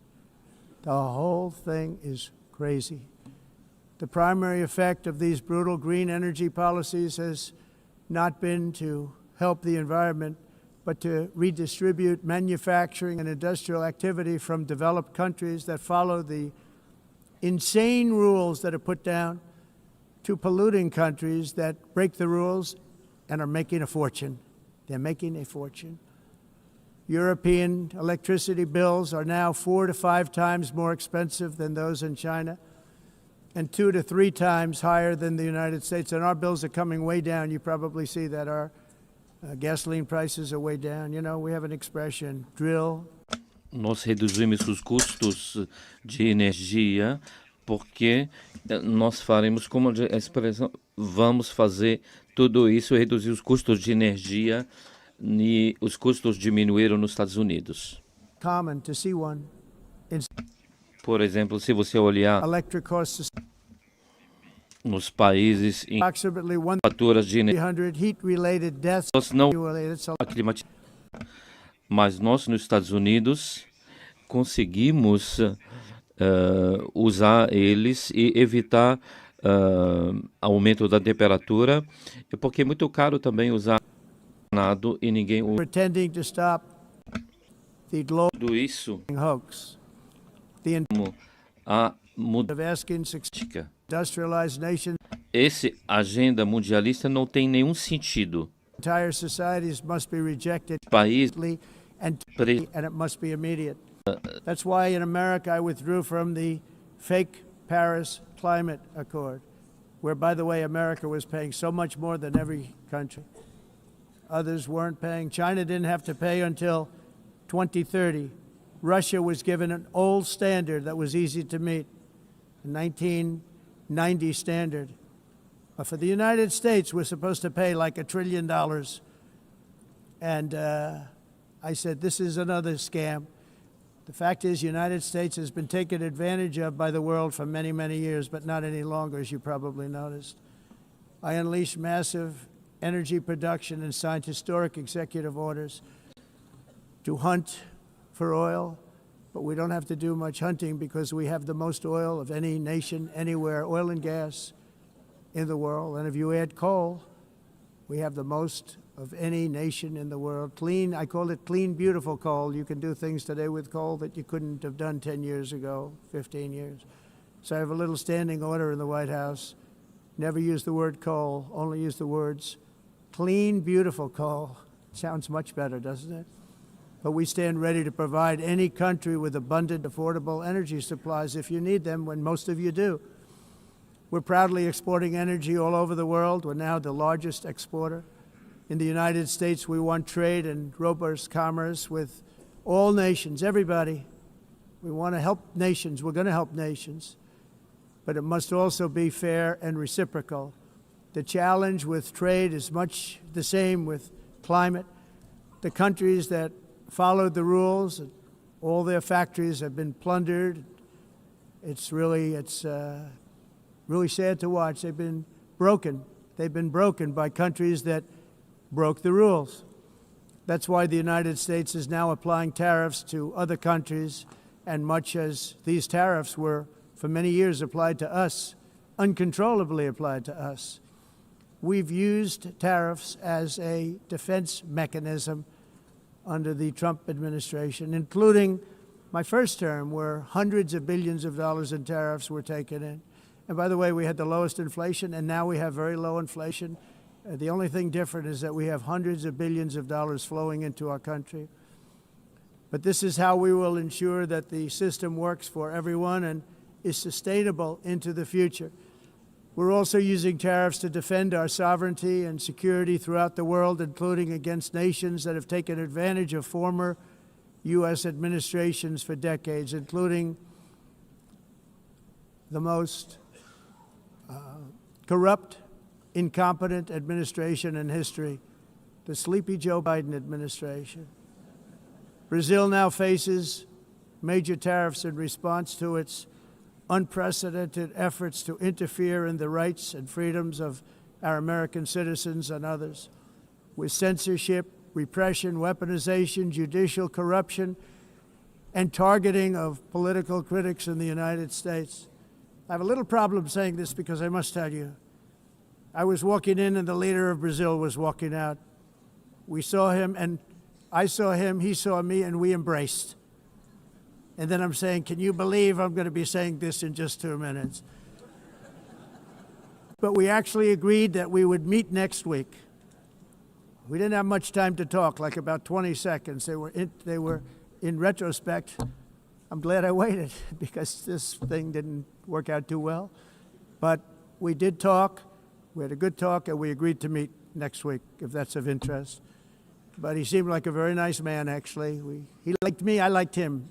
The whole thing is crazy. The primary effect of these brutal green energy policies has not been to help the environment, but to redistribute manufacturing and industrial activity from developed countries that follow the insane rules that are put down to polluting countries that break the rules and are making a fortune. They're making a fortune. European electricity bills are now 4 to 5 times more expensive than those in China, and 2 to 3 times higher than the United States. And our bills are coming way down. You probably see that our gasoline prices are way down. You know, we have an expression, drill. Nós reduzimos os custos de energia porque nós faremos, como a expressão, vamos fazer tudo isso, reduzir os custos de energia, e os custos diminuíram nos Estados Unidos. Common to see one. Por exemplo, se você olhar Electric costs nos países em approximately faturas de energia, 100 heat-related deaths. nós não mas nós nos Estados Unidos conseguimos usar eles e evitar aumento da temperatura, porque é muito caro também usar nada e ninguém usa. Pretending to stop the global Tudo isso hoax. The a of asking mudança. industrialized nations, Esse agenda mundialista não tem nenhum sentido. entire societies must be rejected País and it must be immediate. That's why in America I withdrew from the fake Paris Climate Accord, where, by the way, America was paying so much more than every country. Others weren't paying. China didn't have to pay until 2030. Russia was given an old standard that was easy to meet, a 1990 standard. But for the United States, we're supposed to pay like $1 trillion. And I said, this is another scam. The fact is, the United States has been taken advantage of by the world for many, many years, but not any longer, as you probably noticed. I unleashed massive energy production and signed historic executive orders to hunt for oil, but we don't have to do much hunting because we have the most oil of any nation anywhere, oil and gas in the world. And if you add coal, we have the most of any nation in the world. Clean, I call it clean, beautiful coal. You can do things today with coal that you couldn't have done 10 years ago, 15 years. So I have a little standing order in the White House. Never use the word coal, only use the words clean, beautiful coal. Sounds much better, doesn't it? But we stand ready to provide any country with abundant, affordable energy supplies if you need them, when most of you do. We're proudly exporting energy all over the world. We're now the largest exporter. In the United States, we want trade and robust commerce with all nations, everybody. We want to help nations. We're going to help nations. But it must also be fair and reciprocal. The challenge with trade is much the same with climate. The countries that followed the rules, all their factories have been plundered. It's really sad to watch. They've been broken. They've been broken by countries that broke the rules. That's why the United States is now applying tariffs to other countries, and much as these tariffs were for many years applied to us, uncontrollably applied to us. We've used tariffs as a defense mechanism under the Trump administration, including my first term, where hundreds of billions of dollars in tariffs were taken in. And by the way, we had the lowest inflation, and now we have very low inflation. The only thing different is that we have hundreds of billions of dollars flowing into our country. But this is how we will ensure that the system works for everyone and is sustainable into the future. We're also using tariffs to defend our sovereignty and security throughout the world, including against nations that have taken advantage of former U.S. administrations for decades, including the most corrupt, incompetent administration in history, the sleepy Joe Biden administration. Brazil now faces major tariffs in response to its unprecedented efforts to interfere in the rights and freedoms of our American citizens and others, with censorship, repression, weaponization, judicial corruption, and targeting of political critics in the United States. I have a little problem saying this because I must tell you, I was walking in and the leader of Brazil was walking out. We saw him and I saw him, he saw me, and we embraced. And then I'm saying, can you believe I'm going to be saying this in just 2 minutes? but we actually agreed that we would meet next week. We didn't have much time to talk, like about 20 seconds. They were in retrospect, I'm glad I waited because this thing didn't work out too well. But we did talk, we had a good talk, and we agreed to meet next week, if that's of interest. But he seemed like a very nice man, actually. He liked me, I liked him.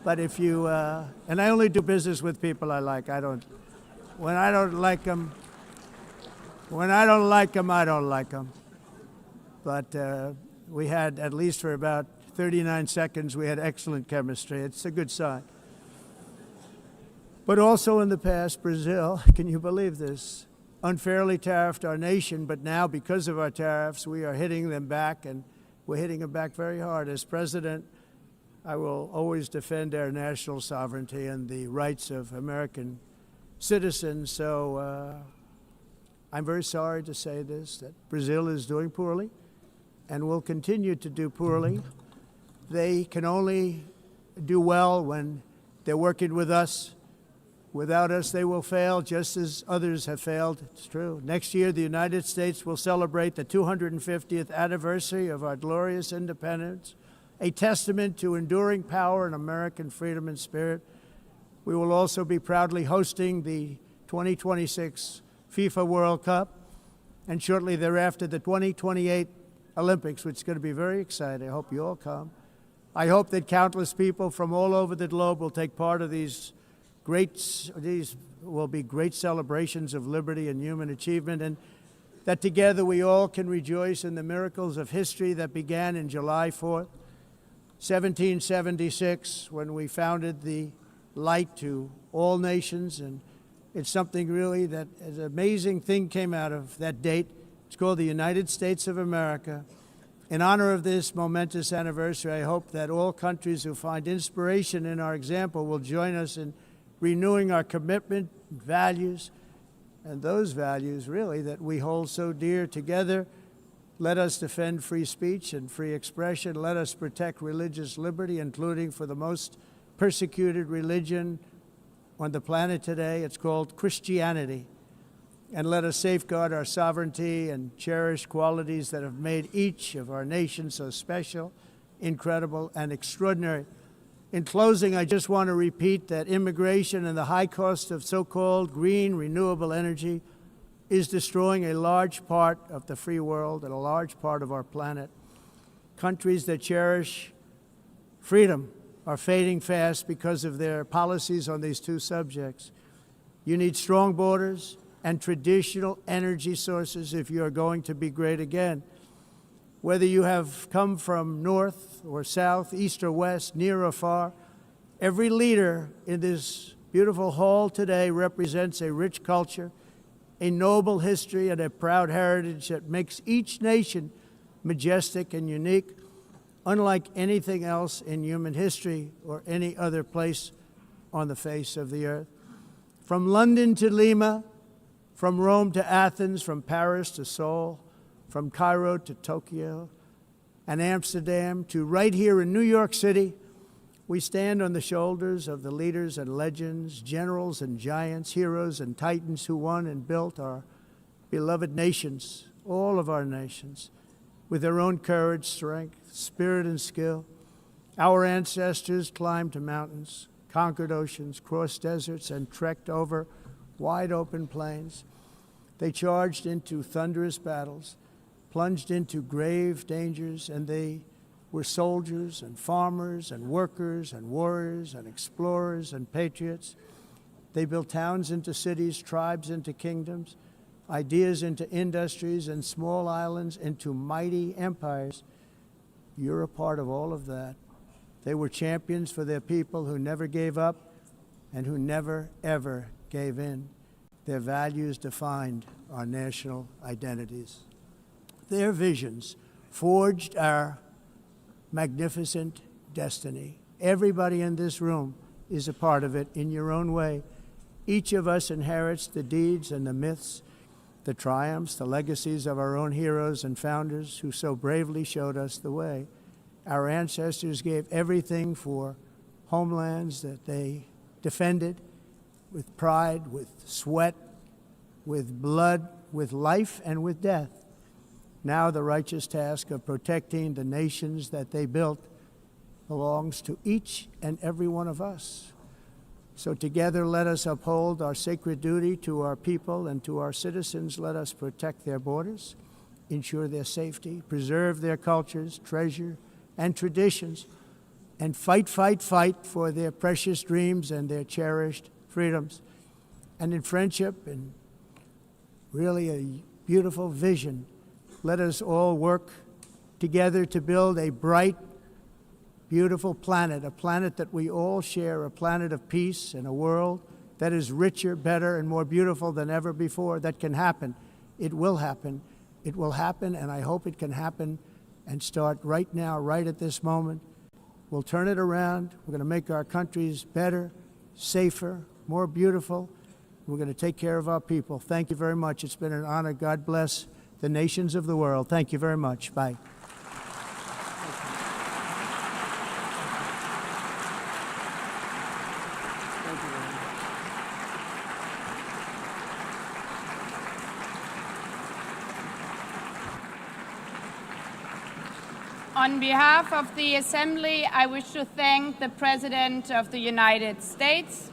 But if you, and I only do business with people I like. When I don't like them, I don't like them. But we had, at least for about 39 seconds, we had excellent chemistry. It's a good sign. But also in the past, Brazil, can you believe this, unfairly tariffed our nation, but now because of our tariffs, we are hitting them back, and we're hitting them back very hard. As president, I will always defend our national sovereignty and the rights of American citizens. So I'm very sorry to say this, that Brazil is doing poorly and will continue to do poorly. They can only do well when they're working with us. Without us, they will fail, just as others have failed. It's true. Next year, the United States will celebrate the 250th anniversary of our glorious independence, a testament to enduring power and American freedom and spirit. We will also be proudly hosting the 2026 FIFA World Cup, and shortly thereafter, the 2028 Olympics, which is going to be very exciting. I hope you all come. I hope that countless people from all over the globe will take part of these will be great celebrations of liberty and human achievement, and that together we all can rejoice in the miracles of history that began in July 4th, 1776, when we founded the light to all nations. And it's something really that an amazing thing came out of that date. It's called the United States of America. In honor of this momentous anniversary, I hope that all countries who find inspiration in our example will join us in renewing our commitment, values, and those values really that we hold so dear. Together, let us defend free speech and free expression. Let us protect religious liberty, including for the most persecuted religion on the planet today. It's called Christianity. And let us safeguard our sovereignty and cherish qualities that have made each of our nations so special, incredible, and extraordinary. In closing, I just want to repeat that immigration and the high cost of so-called green renewable energy is destroying a large part of the free world and a large part of our planet. Countries that cherish freedom are fading fast because of their policies on these two subjects. You need strong borders and traditional energy sources if you are going to be great again. Whether you have come from north or south, east or west, near or far, every leader in this beautiful hall today represents a rich culture, a noble history, and a proud heritage that makes each nation majestic and unique, unlike anything else in human history or any other place on the face of the earth. From London to Lima, from Rome to Athens, from Paris to Seoul, from Cairo to Tokyo and Amsterdam to right here in New York City, we stand on the shoulders of the leaders and legends, generals and giants, heroes and titans who won and built our beloved nations, all of our nations, with their own courage, strength, spirit, and skill. Our ancestors climbed mountains, conquered oceans, crossed deserts, and trekked over wide open plains. They charged into thunderous battles, plunged into grave dangers, and they were soldiers and farmers and workers and warriors and explorers and patriots. They built towns into cities, tribes into kingdoms, ideas into industries, and small islands into mighty empires. You're a part of all of that. They were champions for their people who never gave up and who never, ever gave in. Their values defined our national identities. Their visions forged our magnificent destiny. Everybody in this room is a part of it in your own way. Each of us inherits the deeds and the myths, the triumphs, the legacies of our own heroes and founders who so bravely showed us the way. Our ancestors gave everything for homelands that they defended with pride, with sweat, with blood, with life, and with death. Now the righteous task of protecting the nations that they built belongs to each and every one of us. So together let us uphold our sacred duty to our people and to our citizens. Let us protect their borders, ensure their safety, preserve their cultures, treasure, and traditions, and fight, fight, fight for their precious dreams and their cherished freedoms. And in friendship and really a beautiful vision, let us all work together to build a bright, beautiful planet, a planet that we all share, a planet of peace and a world that is richer, better, and more beautiful than ever before. That can happen. It will happen. It will happen, and I hope it can happen and start right now, right at this moment. We'll turn it around. We're going to make our countries better, safer, more beautiful. We're going to take care of our people. Thank you very much. It's been an honor. God bless the nations of the world. Thank you very much. Bye. On behalf of the Assembly, I wish to thank the President of the United States,